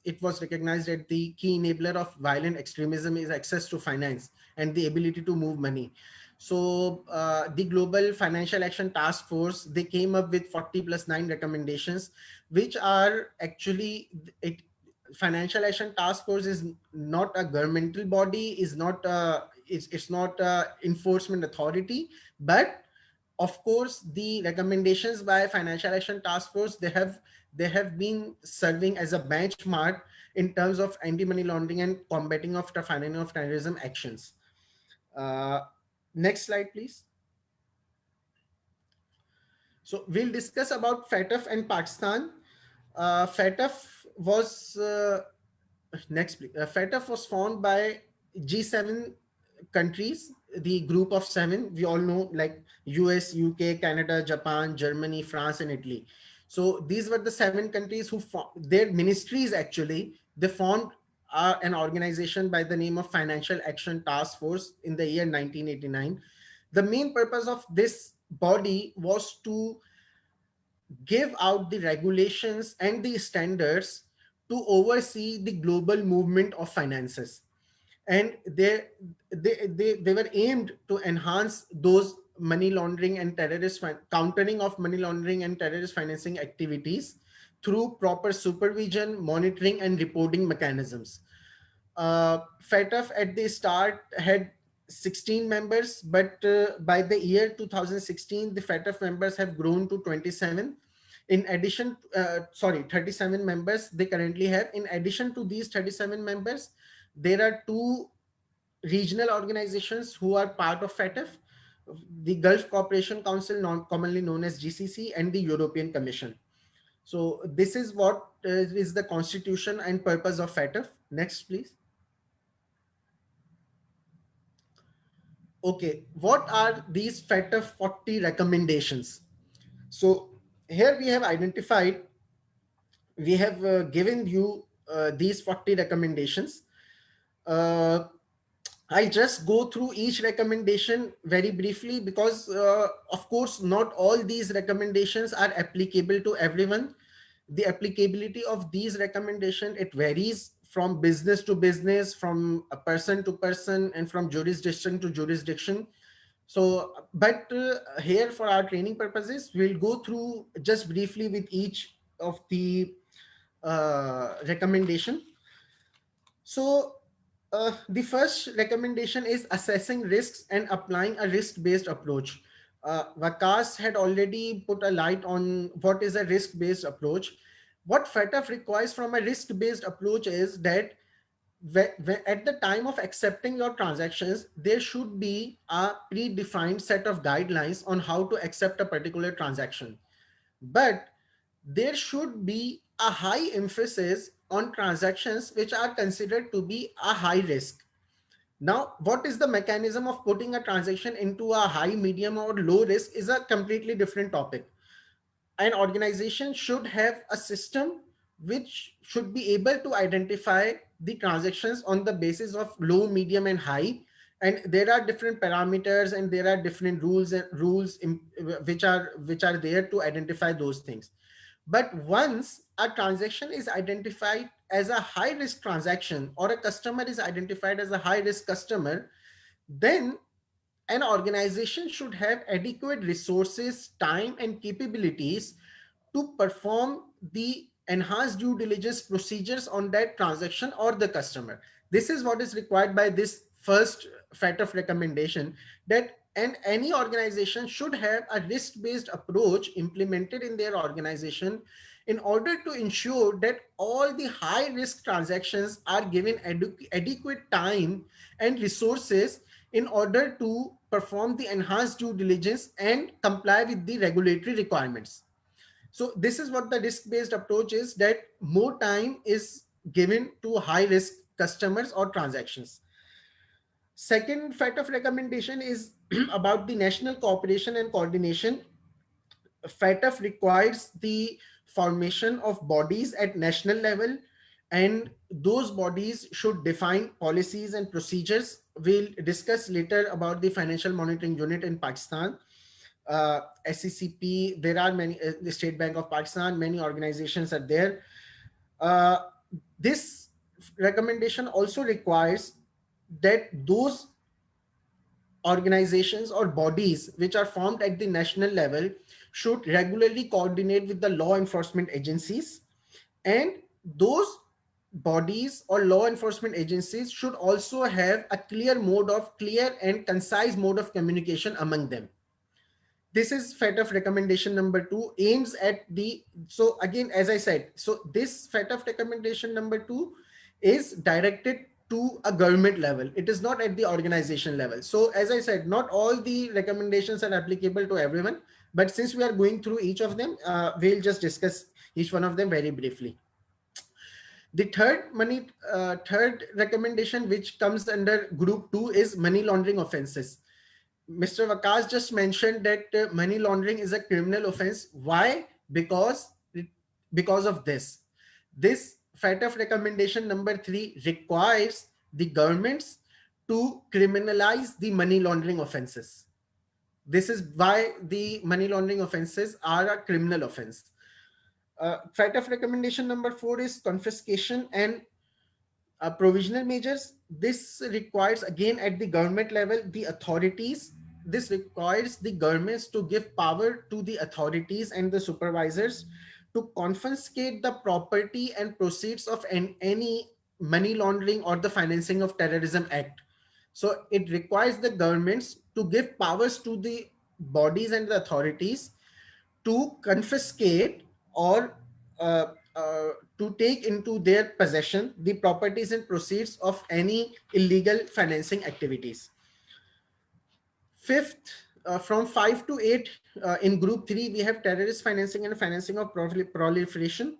it was recognized that the key enabler of violent extremism is access to finance and the ability to move money. So the Global Financial Action Task Force, they came up with 40 plus 9 recommendations, which are actually, it Financial Action Task Force is not a governmental body, is not it's not a enforcement authority, but of course the recommendations by Financial Action Task Force, they have been serving as a benchmark in terms of anti-money laundering and combating of the financing of terrorism actions. uh, Next slide please. So we'll discuss about FATF and Pakistan. FATF was next, please. FATF was formed by G7 countries, the group of seven. We all know, like US, UK, Canada, Japan, Germany, France, and Italy. So these were the seven countries who their ministries actually, they formed an organization by the name of Financial Action Task Force in the year 1989. The main purpose of this body was to give out the regulations and the standards to oversee the global movement of finances, and they were aimed to enhance those money laundering and countering of money laundering and terrorist financing activities through proper supervision, monitoring, and reporting mechanisms. FATF at the start had 16 members, but by the year 2016, the FATF members have grown to 27. In addition, 37 members they currently have. In addition to these 37 members, there are two regional organizations who are part of FATF: the Gulf Cooperation Council, commonly known as GCC, and the European Commission. So this is what is the constitution and purpose of FATF. Next, please. Okay, what are these FATF 40 recommendations? So here we have identified, we have given you these 40 recommendations. Uh, I'll just go through each recommendation very briefly because, of course, not all these recommendations are applicable to everyone. The applicability of these recommendations, it varies from business to business, from a person to person, and from jurisdiction to jurisdiction. So, but here for our training purposes, we'll go through just briefly with each of the recommendation. So the first recommendation is assessing risks and applying a risk-based approach. Vakas had already put a light on what is a risk-based approach. What FATF requires from a risk-based approach is that at the time of accepting your transactions, there should be a predefined set of guidelines on how to accept a particular transaction. But there should be a high emphasis on transactions which are considered to be a high risk. Now, what is the mechanism of putting a transaction into a high, medium, or low risk is a completely different topic. An organization should have a system which should be able to identify the transactions on the basis of low, medium, and high. And there are different parameters and there are different rules which are there to identify those things. But once a transaction is identified as a high risk transaction, or a customer is identified as a high risk customer, then an organization should have adequate resources, time, and capabilities to perform the enhanced due diligence procedures on that transaction or the customer. This is what is required by this first FATF recommendation, that and any organization should have a risk-based approach implemented in their organization in order to ensure that all the high-risk transactions are given adequate time and resources in order to perform the enhanced due diligence and comply with the regulatory requirements. So this is what the risk-based approach is, that more time is given to high-risk customers or transactions. Second FATF recommendation is about the national cooperation and coordination. FATF requires the formation of bodies at national level and those bodies should define policies and procedures. We'll discuss later about the Financial Monitoring Unit in Pakistan, SCCP. There are many, the State Bank of Pakistan, many organizations are there. This recommendation also requires that those organizations or bodies which are formed at the national level should regularly coordinate with the law enforcement agencies, and those bodies or law enforcement agencies should also have a clear and concise mode of communication among them. This is FATF recommendation number 2, aims at the, so again, as I said, so this FATF recommendation number 2 is directed to a government level. It is not at the organization level. So as I said, not all the recommendations are applicable to everyone, but since we are going through each of them, we'll just discuss each one of them very briefly. The third recommendation, which comes under group 2, is money laundering offenses. Mr. Waqas just mentioned that money laundering is a criminal offense. Why? Because of this. This FATF recommendation number 3 requires the governments to criminalize the money laundering offenses. This is why the money laundering offenses are a criminal offense. FATF recommendation number 4 is confiscation and provisional measures. This requires, again, at the government level, the authorities. This requires the governments to give power to the authorities and the supervisors to confiscate the property and proceeds of any money laundering or the financing of terrorism act. So it requires the governments to give powers to the bodies and the authorities to confiscate or to take into their possession the properties and proceeds of any illegal financing activities. Fifth, from 5 to 8, in group 3, we have terrorist financing and financing of proliferation.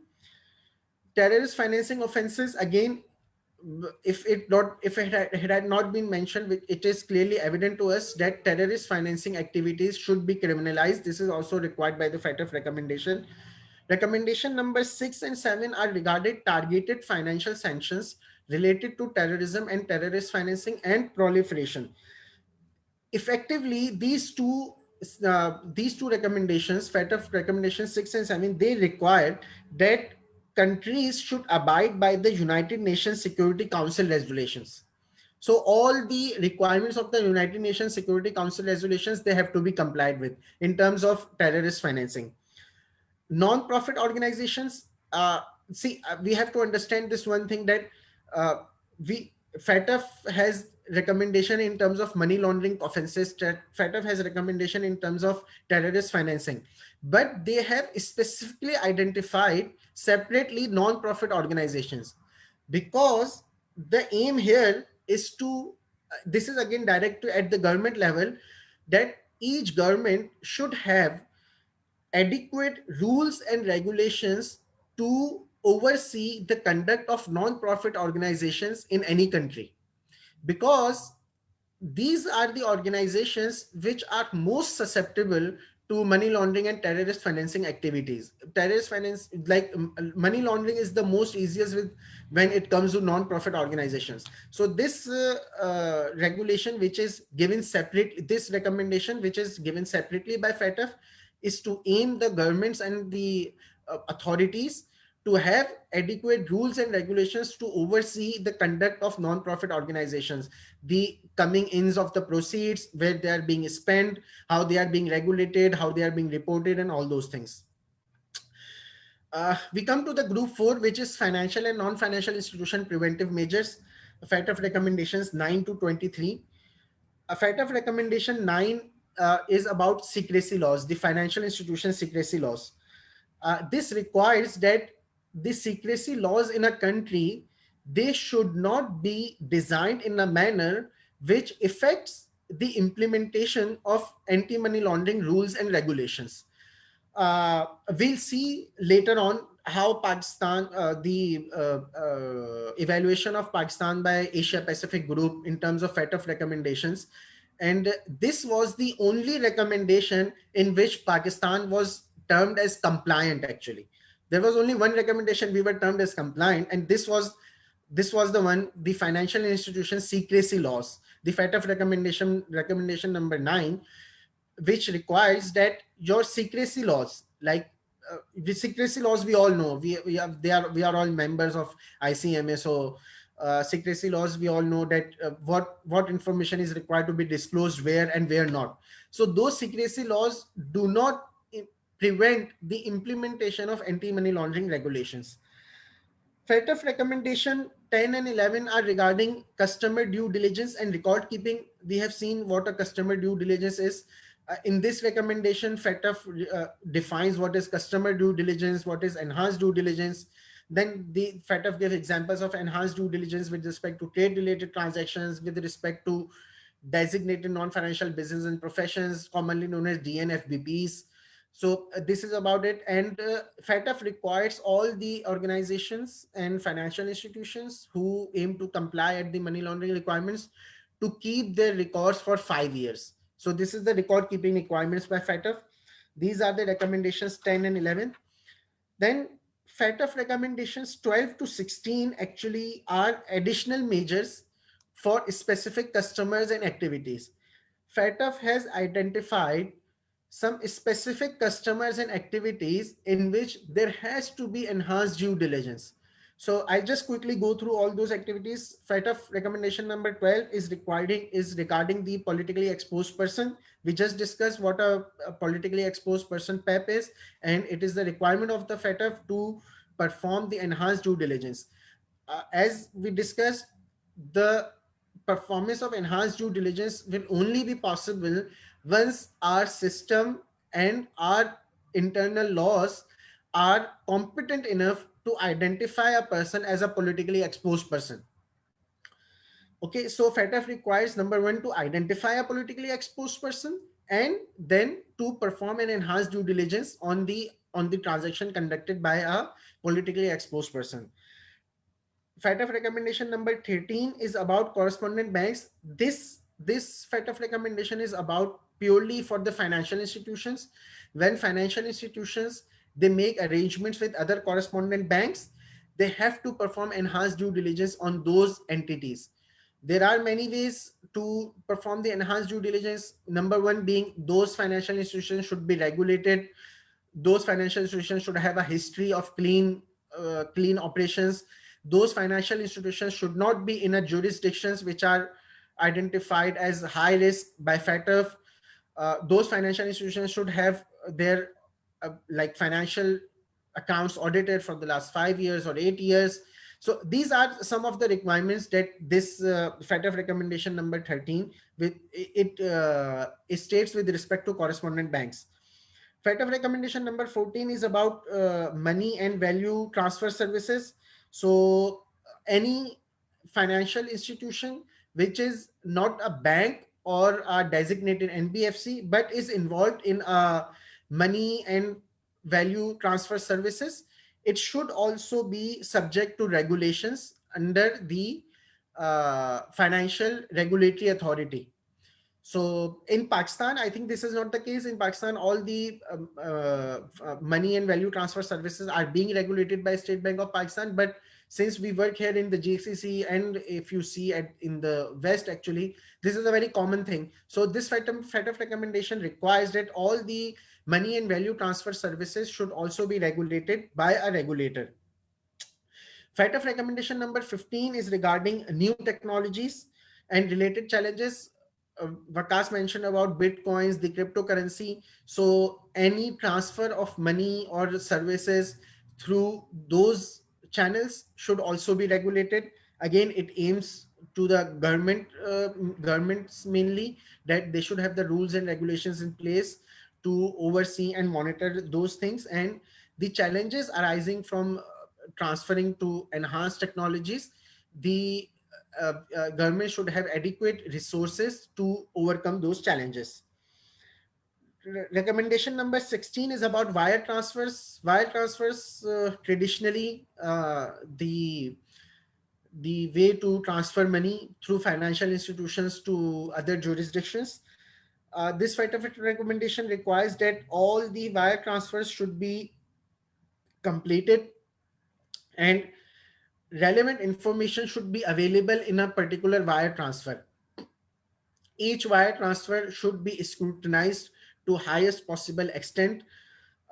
Terrorist financing offenses, again, if it had not been mentioned, it is clearly evident to us that terrorist financing activities should be criminalized. This is also required by the FATF recommendation. Recommendation number 6 and 7 are regarded targeted financial sanctions related to terrorism and terrorist financing and proliferation. Effectively, these two recommendations, FATF recommendations 6 and 7, they require that countries should abide by the United Nations Security Council resolutions. So all the requirements of the United Nations Security Council resolutions, they have to be complied with in terms of terrorist financing. Non-profit organizations, we have to understand this one thing, that FATF has recommendation in terms of money laundering offenses. FATF has recommendation in terms of terrorist financing, but they have specifically identified separately non-profit organizations, because the aim here is to, this is again direct to at the government level, that each government should have adequate rules and regulations to oversee the conduct of non-profit organizations in any country, because these are the organizations which are most susceptible to money laundering and terrorist financing activities. Terrorist finance, like money laundering, is the most easiest with when it comes to non-profit organizations. So this regulation, which is given separately, this recommendation which is given separately by FATF, is to aim the governments and the authorities to have adequate rules and regulations to oversee the conduct of non-profit organizations, the coming ins of the proceeds, where they are being spent, how they are being regulated, how they are being reported, and all those things. We come to the group 4, which is financial and non-financial institution preventive measures, FATF recommendations 9 to 23. FATF recommendation 9 is about secrecy laws, the financial institution secrecy laws. This requires that the secrecy laws in a country, they should not be designed in a manner which affects the implementation of anti-money laundering rules and regulations. We'll see later on how Pakistan, evaluation of Pakistan by Asia Pacific Group in terms of FATF recommendations. And this was the only recommendation in which Pakistan was termed as compliant, actually. There was only one recommendation we were termed as compliant, and this was the one, the financial institution secrecy laws, the FATF recommendation number 9, which requires that your secrecy laws, like the secrecy laws we all know, we are all members of ICMA. So secrecy laws, we all know that what information is required to be disclosed where and where not. So those secrecy laws do not prevent the implementation of anti-money laundering regulations. FATF recommendation 10 and 11 are regarding customer due diligence and record keeping. We have seen what a customer due diligence is. In this recommendation, FATF defines what is customer due diligence, what is enhanced due diligence. Then the FATF gives examples of enhanced due diligence with respect to trade-related transactions, with respect to designated non-financial business and professions, commonly known as DNFBPs. So this is about it. And FATF requires all the organizations and financial institutions who aim to comply at the money laundering requirements to keep their records for 5 years. So this is the record keeping requirements by FATF. These are the recommendations 10 and 11. Then FATF recommendations 12 to 16 actually are additional measures for specific customers and activities. FATF has identified some specific customers and activities in which there has to be enhanced due diligence. So I just quickly go through all those activities. FATF recommendation number 12 is regarding the politically exposed person. We just discussed what a politically exposed person PEP is, and it is the requirement of the FATF to perform the enhanced due diligence. As we discussed, the performance of enhanced due diligence will only be possible once our system and our internal laws are competent enough to identify a person as a politically exposed person. Okay, so FATF requires number one to identify a politically exposed person, and then to perform an enhanced due diligence on the transaction conducted by a politically exposed person. FATF recommendation number 13 is about correspondent banks. This FATF recommendation is about purely for the financial institutions. When financial institutions, they make arrangements with other correspondent banks, they have to perform enhanced due diligence on those entities. There are many ways to perform the enhanced due diligence. Number one being, those financial institutions should be regulated. Those financial institutions should have a history of clean operations. Those financial institutions should not be in a jurisdictions which are identified as high risk by FATF. Those financial institutions should have their like financial accounts audited for the last 5 years or 8 years. So these are some of the requirements that this FATF recommendation number 13 with it states with respect to correspondent banks. FATF recommendation number 14 is about money and value transfer services. So any financial institution which is not a bank or a designated NBFC, but is involved in money and value transfer services, it should also be subject to regulations under the Financial Regulatory Authority. So in Pakistan, I think this is not the case. In Pakistan, all the money and value transfer services are being regulated by State Bank of Pakistan. But since we work here in the GCC, and if you see in the West, actually, this is a very common thing. So this FATF recommendation requires that all the money and value transfer services should also be regulated by a regulator. FATF recommendation number 15 is regarding new technologies and related challenges. Vikas mentioned about Bitcoins, the cryptocurrency. So any transfer of money or services through those channels should also be regulated. Again, it aims to the governments mainly, that they should have the rules and regulations in place to oversee and monitor those things. And the challenges arising from transferring to enhanced technologies, the government should have adequate resources to overcome those challenges. Recommendation number 16 is about wire transfers. Wire transfers, traditionally, the way to transfer money through financial institutions to other jurisdictions. This FATF recommendation requires that all the wire transfers should be completed, and relevant information should be available in a particular wire transfer. Each wire transfer should be scrutinized to highest possible extent.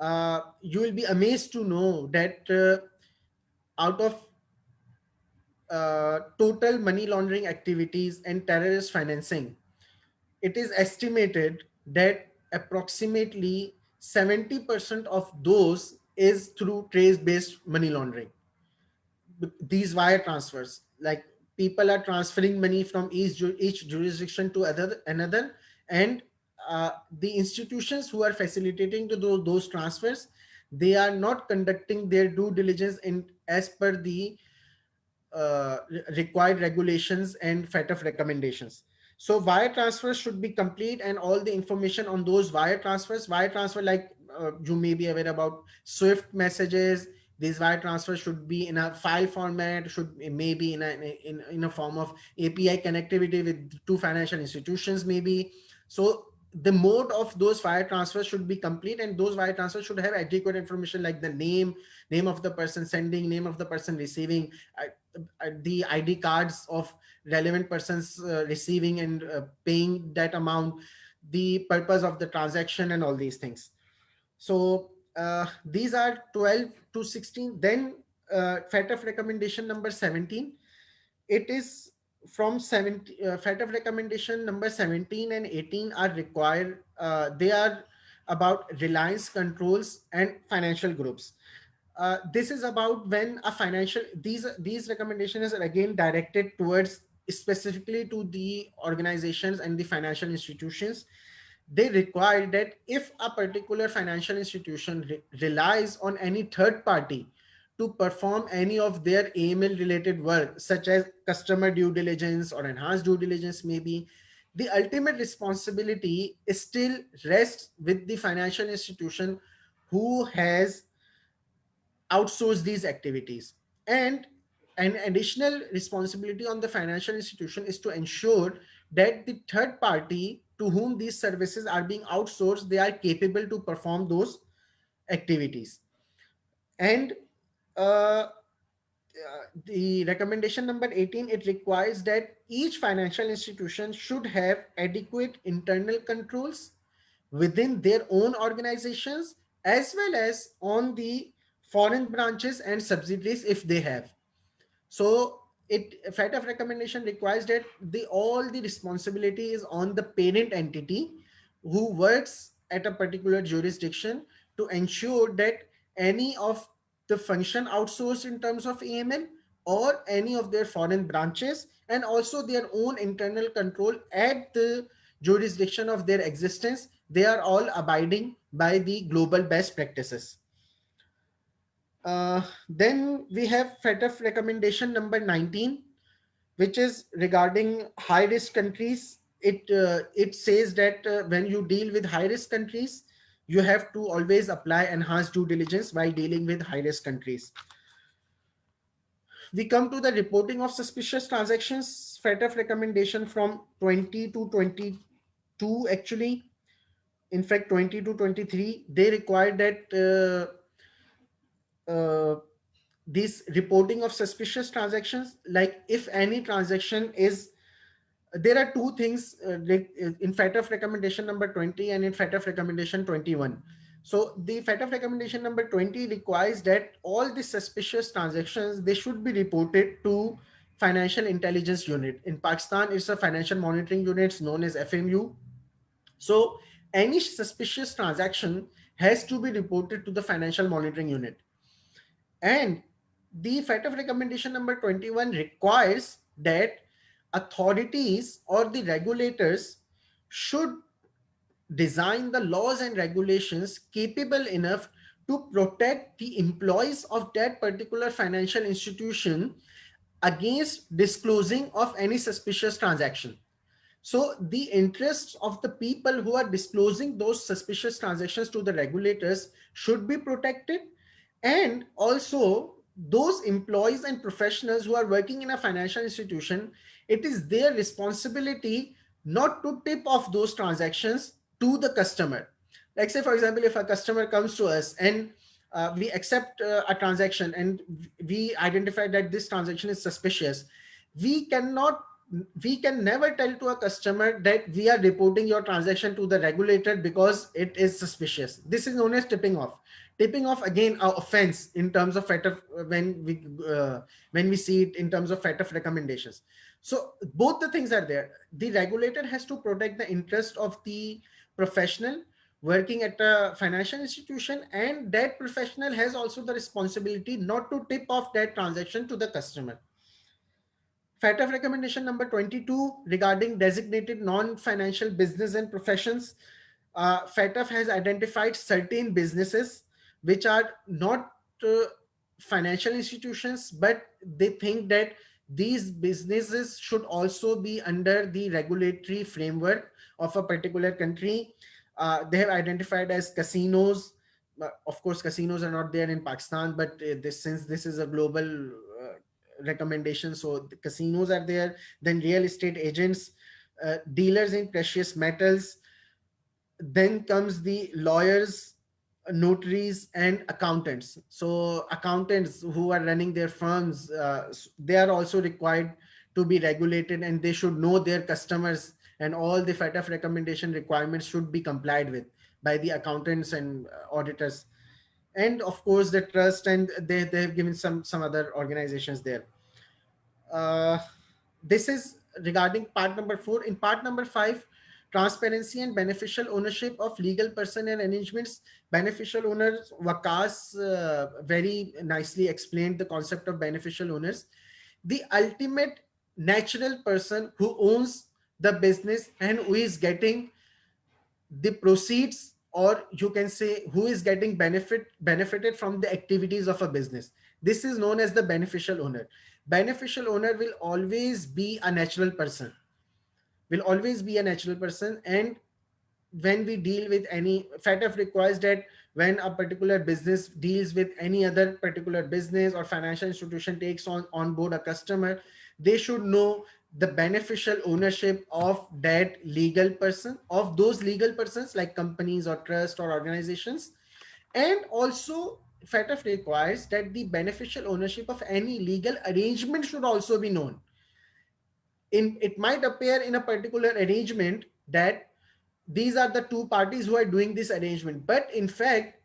You will be amazed to know that out of total money laundering activities and terrorist financing, it is estimated that approximately 70% of those is through trace-based money laundering. These wire transfers, like people are transferring money from each jurisdiction to another, and the institutions who are facilitating to those transfers, they are not conducting their due diligence in as per the required regulations and FATF recommendations. So wire transfers should be complete, and all the information on those wire transfer, like you may be aware about Swift messages. These wire transfers should be in a file format, should maybe in a form of API connectivity with two financial institutions, maybe. So the mode of those wire transfers should be complete, and those wire transfers should have adequate information like the name of the person sending, name of the person receiving, the ID cards of relevant persons receiving and paying that amount, the purpose of the transaction, and all these things. So these are 12 to 16. Then FATF recommendation number 17. It is from 70. FATF recommendation number 17 and 18 are required. They are about reliance controls and financial groups. This is about when a financial, these recommendations are again directed towards specifically to the organizations and the financial institutions. They require that if a particular financial institution relies on any third party to perform any of their AML related work, such as customer due diligence or enhanced due diligence, maybe the ultimate responsibility still rests with the financial institution who has outsource these activities. And an additional responsibility on the financial institution is to ensure that the third party to whom these services are being outsourced, they are capable to perform those activities. And uh, the recommendation number 18, it requires that each financial institution should have adequate internal controls within their own organizations, as well as on the foreign branches and subsidiaries if they have. So FATF recommendation requires that all the responsibility is on the parent entity who works at a particular jurisdiction to ensure that any of the function outsourced in terms of AML or any of their foreign branches, and also their own internal control at the jurisdiction of their existence, they are all abiding by the global best practices. Then we have FATF recommendation number 19, which is regarding high risk countries. It says that when you deal with high risk countries, you have to always apply enhanced due diligence while dealing with high risk countries. We come to the reporting of suspicious transactions. FATF recommendation from 20 to 22, actually. In fact, 20 to 23, they require that this reporting of suspicious transactions, like if any transaction is, there are two things in FATF recommendation number 20 and in FATF recommendation 21. So the FATF recommendation number 20 requires that all the suspicious transactions, they should be reported to Financial Intelligence Unit. In Pakistan, it's a Financial Monitoring Unit known as FMU. So any suspicious transaction has to be reported to the Financial Monitoring Unit. And the FATF recommendation number 21 requires that authorities or the regulators should design the laws and regulations capable enough to protect the employees of that particular financial institution against disclosing of any suspicious transaction. So the interests of the people who are disclosing those suspicious transactions to the regulators should be protected. And also those employees and professionals who are working in a financial institution, it is their responsibility not to tip off those transactions to the customer. Like say, for example, if a customer comes to us and we accept a transaction and we identify that this transaction is suspicious, we cannot, we can never tell to a customer that we are reporting your transaction to the regulator because it is suspicious. This is known as tipping off. Tipping off, again, a offense in terms of FATF, when we see it in terms of FATF recommendations. So both the things are there. The regulator has to protect the interest of the professional working at a financial institution, and that professional has also the responsibility not to tip off that transaction to the customer. FATF recommendation number 22 regarding designated non-financial business and professions. FATF has identified certain businesses which are not financial institutions, but they think that these businesses should also be under the regulatory framework of a particular country. They have identified as casinos. Of course, casinos are not there in Pakistan, but since this is a global recommendation, so the casinos are there. Then real estate agents, dealers in precious metals. Then comes the lawyers, notaries, and accountants. So accountants who are running their firms, they are also required to be regulated, and they should know their customers, and all the FATF recommendation requirements should be complied with by the accountants and auditors. And of course the trust, and they have given some other organizations there. uh, this is regarding part number 4. In part number 5, transparency and beneficial ownership of legal person and arrangements. Beneficial owners, Waqas very nicely explained the concept of beneficial owners. The ultimate natural person who owns the business and who is getting the proceeds, or you can say who is getting benefited from the activities of a business. This is known as the beneficial owner. Beneficial owner will always be a natural person, and when we deal with any, FATF requires that when a particular business deals with any other particular business or financial institution takes on board a customer, they should know the beneficial ownership of that legal person, of those legal persons like companies or trust or organizations. And also FATF requires that the beneficial ownership of any legal arrangement should also be known. It might appear in a particular arrangement that these are the two parties who are doing this arrangement, but in fact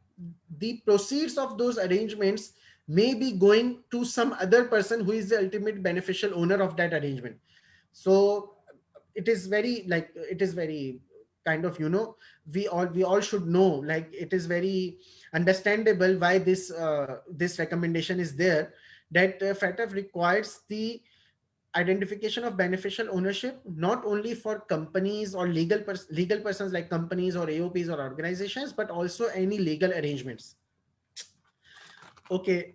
the proceeds of those arrangements may be going to some other person who is the ultimate beneficial owner of that arrangement. So it is very kind of, we all should know, like, it is very understandable why this recommendation is there, that FATF requires the identification of beneficial ownership not only for companies or legal persons like companies or AOPs or organizations, but also any legal arrangements. Okay.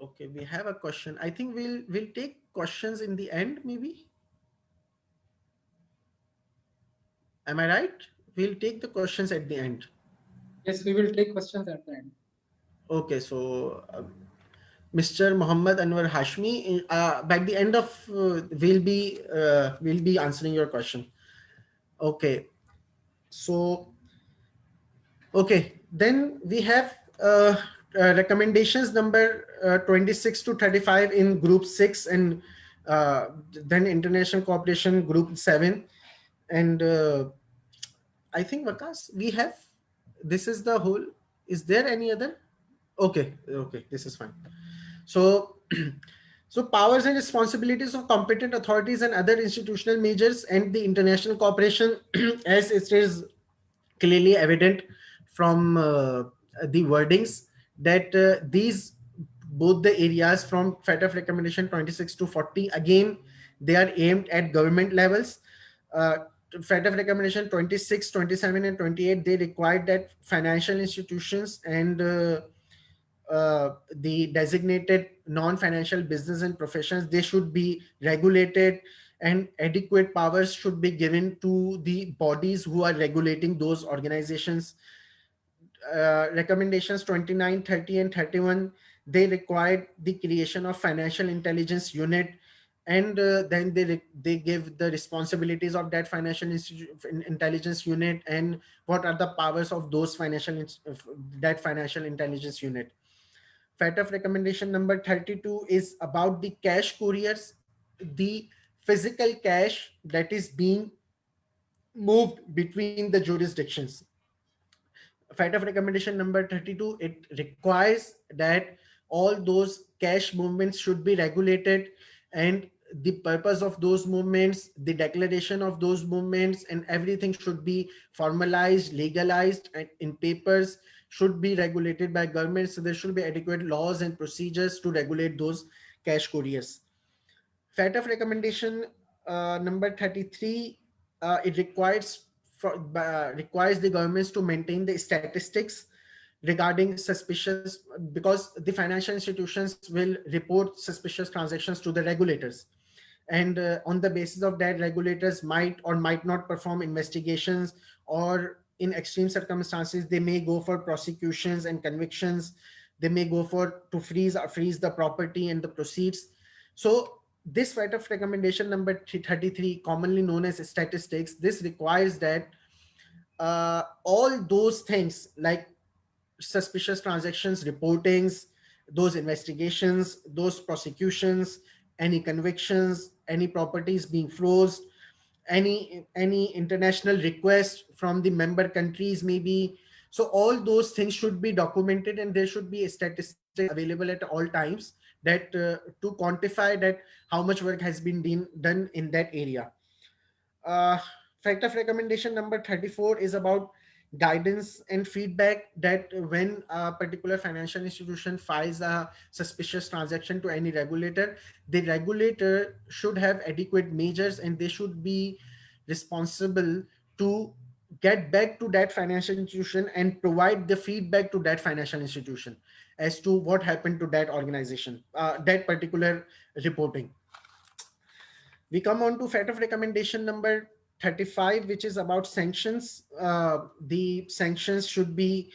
Okay, we have a question. I think we'll take questions in the end, maybe. Am I right? We'll take the questions at the end. Yes, we will take questions at the end. Okay, so Mr. Muhammad Anwar Hashmi, by the end of we'll be answering your question. Okay, so okay, then we have recommendations number 26 to 35 in group 6, and then international cooperation group 7. And I think, Waqas, we have, this is the whole. Is there any other? Okay, this is fine. So so powers and responsibilities of competent authorities and other institutional measures and the international cooperation as it is clearly evident from the wordings, that these both the areas from FATF recommendation 26 to 40, again they are aimed at government levels. FATF recommendation 26, 27, and 28, they require that financial institutions and the designated non-financial business and professions, they should be regulated, and adequate powers should be given to the bodies who are regulating those organizations. Recommendations 29, 30, and 31, they required the creation of financial intelligence unit and then they give the responsibilities of that intelligence unit, and what are the powers of those that financial intelligence unit. FATF recommendation number 32 is about the cash couriers, the physical cash that is being moved between the jurisdictions. FATF recommendation number 32, it requires that all those cash movements should be regulated, and the purpose of those movements, the declaration of those movements, and everything should be formalized, legalized, and in papers, should be regulated by government. So there should be adequate laws and procedures to regulate those cash couriers. FATF recommendation number 33, it requires the governments to maintain the statistics regarding suspicious, because the financial institutions will report suspicious transactions to the regulators, and on the basis of that, regulators might or might not perform investigations, or in extreme circumstances they may go for prosecutions and convictions. They may go for to freeze the property and the proceeds. So this right of recommendation number 33, commonly known as statistics, this requires that all those things like suspicious transactions reportings, those investigations, those prosecutions, any convictions, any properties being frozen, any international request from the member countries maybe. So all those things should be documented, and there should be a statistics available at all times that to quantify that how much work has been done in that area. uh, Fact of recommendation number 34 is about guidance and feedback, that when a particular financial institution files a suspicious transaction to any regulator, the regulator should have adequate measures, and they should be responsible to get back to that financial institution and provide the feedback to that financial institution as to what happened to that organization, that particular reporting. We come on to FATF recommendation number 35, which is about sanctions. The sanctions should be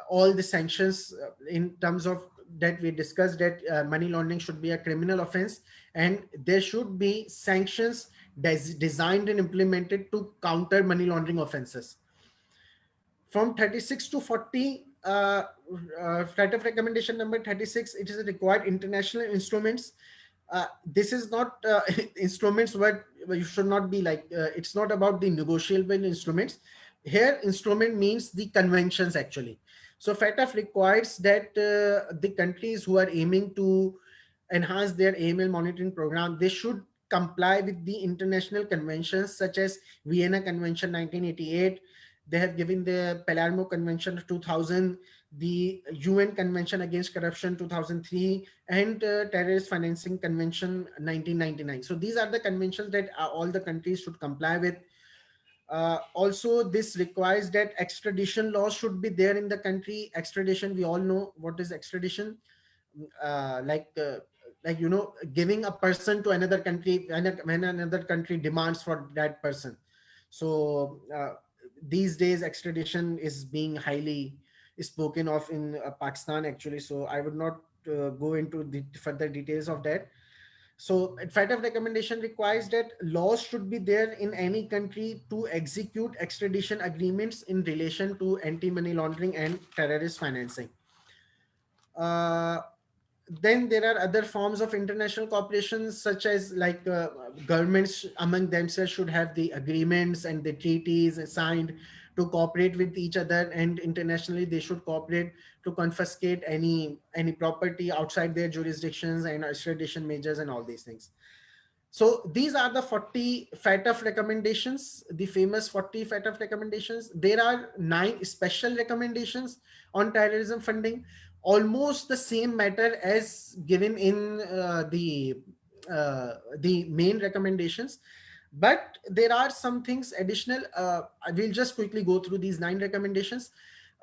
all the sanctions in terms of that we discussed, that money laundering should be a criminal offense, and there should be sanctions designed and implemented to counter money laundering offenses. From 36 to 40, FATF recommendation number 36, it is required international instruments. This is not instruments where you should not be like, it's not about the negotiable instruments. Here, instrument means the conventions actually. So FATF requires that the countries who are aiming to enhance their AML monitoring program, they should comply with the international conventions such as Vienna Convention 1988. They have given the Palermo Convention of 2000, the UN Convention Against Corruption 2003, and Terrorist Financing Convention 1999. So these are the conventions that all the countries should comply with. Also, this requires that extradition laws should be there in the country. Extradition, we all know what is extradition. Uh, like, uh, like, giving a person to another country when another country demands for that person. So these days, extradition is being highly spoken of in Pakistan actually. So I would not go into the further details of that. So FATF recommendation requires that laws should be there in any country to execute extradition agreements in relation to anti-money laundering and terrorist financing. Uh, then there are other forms of international cooperation, such as like governments among themselves should have the agreements and the treaties signed to cooperate with each other, and internationally they should cooperate to confiscate any property outside their jurisdictions and extradition measures and all these things. So these are the 40 FATF recommendations, the famous 40 FATF recommendations. There are 9 special recommendations on terrorism funding, almost the same matter as given in the main recommendations. But there are some things additional. I will just quickly go through these 9 recommendations.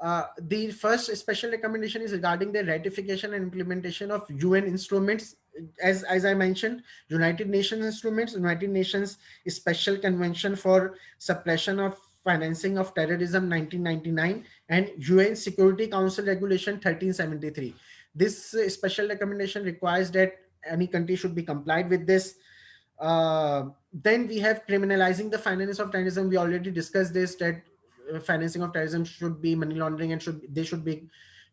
The first special recommendation is regarding the ratification and implementation of UN instruments. As I mentioned, United Nations instruments, United Nations Special Convention for Suppression of Financing of Terrorism 1999, and UN Security Council Regulation 1373. This special recommendation requires that any country should be complied with this. Then we have criminalizing the finance of terrorism. We already discussed this, that financing of terrorism should be money laundering and they should be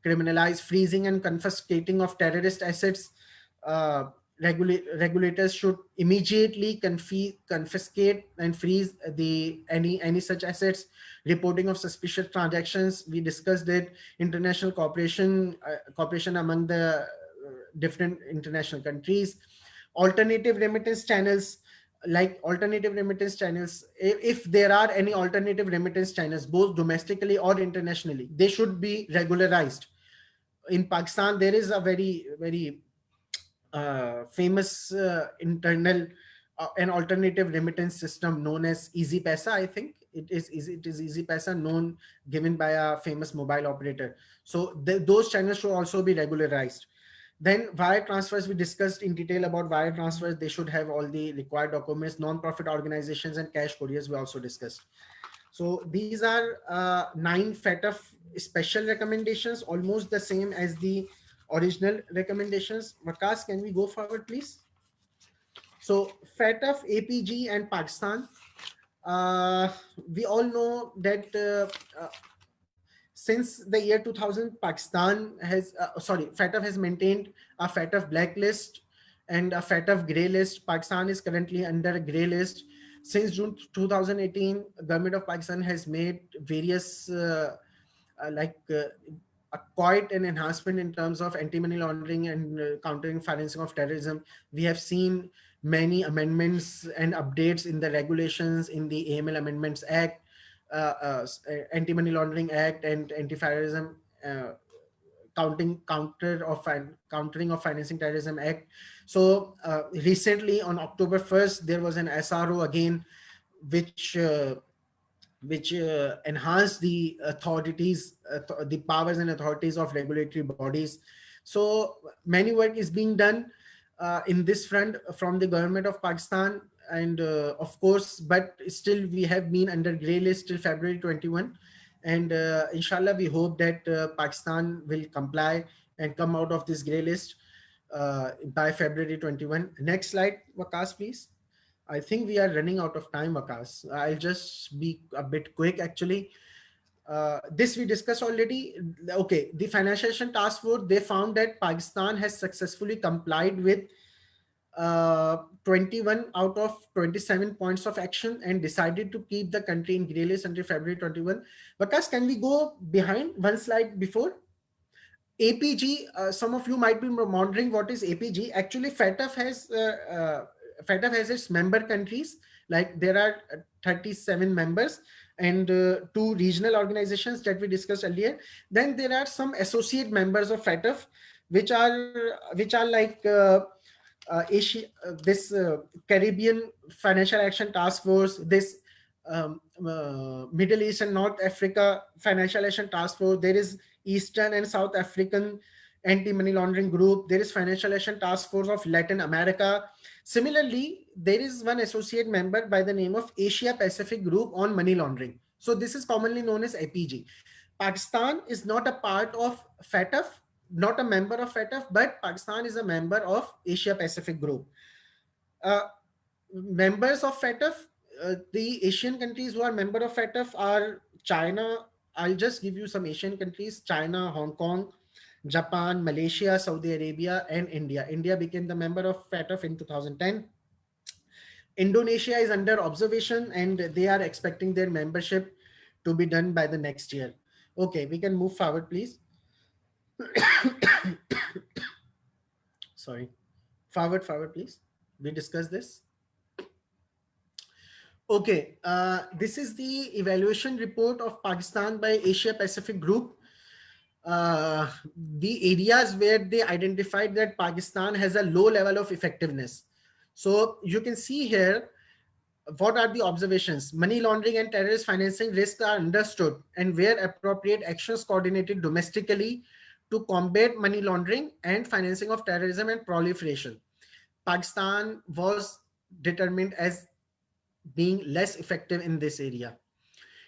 criminalized. Freezing and confiscating of terrorist assets. Uh, Regulators should immediately confiscate and freeze the any such assets. Reporting of suspicious transactions, we discussed it. International cooperation among the different international countries. Alternative remittance channels, if there are any alternative remittance channels, both domestically or internationally, they should be regularized. In Pakistan, there is a very famous internal an alternative remittance system known as Easy Paisa. I think it is Easy Paisa, known, given by a famous mobile operator. So those channels should also be regularized. Then wire transfers, we discussed in detail about wire transfers. They should have all the required documents. Non-profit organizations and cash couriers we also discussed. So these are 9 FATF special recommendations, almost the same as the original recommendations. Waqas, can we go forward, please? So FATF, APG, and Pakistan. We all know that since the year 2000, Pakistan has, FATF has maintained a FATF blacklist and a FATF grey list. Pakistan is currently under a grey list. Since June 2018, government of Pakistan has made various quite an enhancement in terms of anti-money laundering and countering financing of terrorism. We have seen many amendments and updates in the regulations in the AML Amendments Act, Anti-Money Laundering Act, and Anti-Terrorism Countering of Financing Terrorism Act. So recently on October 1st, there was an SRO again, which enhance the authorities, the powers and authorities of regulatory bodies. So many work is being done in this front from the government of Pakistan, and of course, but still we have been under grey list till February 21, and inshallah we hope that Pakistan will comply and come out of this grey list by February 21. Next slide, Waqas, please. I think we are running out of time, Waqas. I'll just be a bit quick, actually. This we discussed already. Okay, the Financialization Task Force, they found that Pakistan has successfully complied with 21 out of 27 points of action and decided to keep the country in grey list until February 21. Waqas, can we go behind one slide before? APG, some of you might be wondering what is APG. Actually, FATF has its member countries, like there are 37 members and 2 regional organizations that we discussed earlier. Then there are some associate members of FATF, which are like Asia, this Caribbean Financial Action Task Force, this Middle East and North Africa Financial Action Task Force. There is Eastern and South African Anti-Money Laundering Group. There is Financial Action Task Force of Latin America. Similarly, there is one associate member by the name of Asia Pacific Group on Money Laundering. So this is commonly known as APG. Pakistan is not a part of FATF, not a member of FATF, but Pakistan is a member of Asia Pacific Group. Members of FATF, the Asian countries who are member of FATF are China. I'll just give you some Asian countries: China, Hong Kong, Japan, Malaysia, Saudi Arabia, and India. India became the member of FATF in 2010. Indonesia is under observation and they are expecting their membership to be done by the next year. Okay, we can move forward, please. Sorry, forward, please. We discussed this. Okay, this is the evaluation report of Pakistan by Asia Pacific Group. The areas where they identified that Pakistan has a low level of effectiveness. So you can see here, what are the observations? Money laundering and terrorist financing risks are understood and where appropriate actions coordinated domestically to combat money laundering and financing of terrorism and proliferation. Pakistan was determined as being less effective in this area.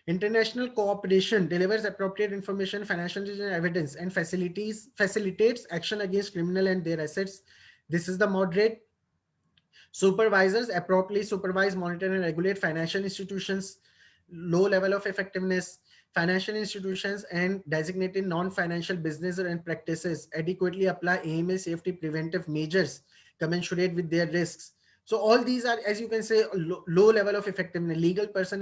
International cooperation delivers appropriate information, financial evidence, and facilitates action against criminal and their assets. This is the moderate. Supervisors appropriately supervise, monitor, and regulate financial institutions. Low level of effectiveness. Financial institutions and designated non-financial businesses and practices adequately apply AML safety preventive measures commensurate with their risks. So all these are, as you can say, low level of effectiveness. Legal person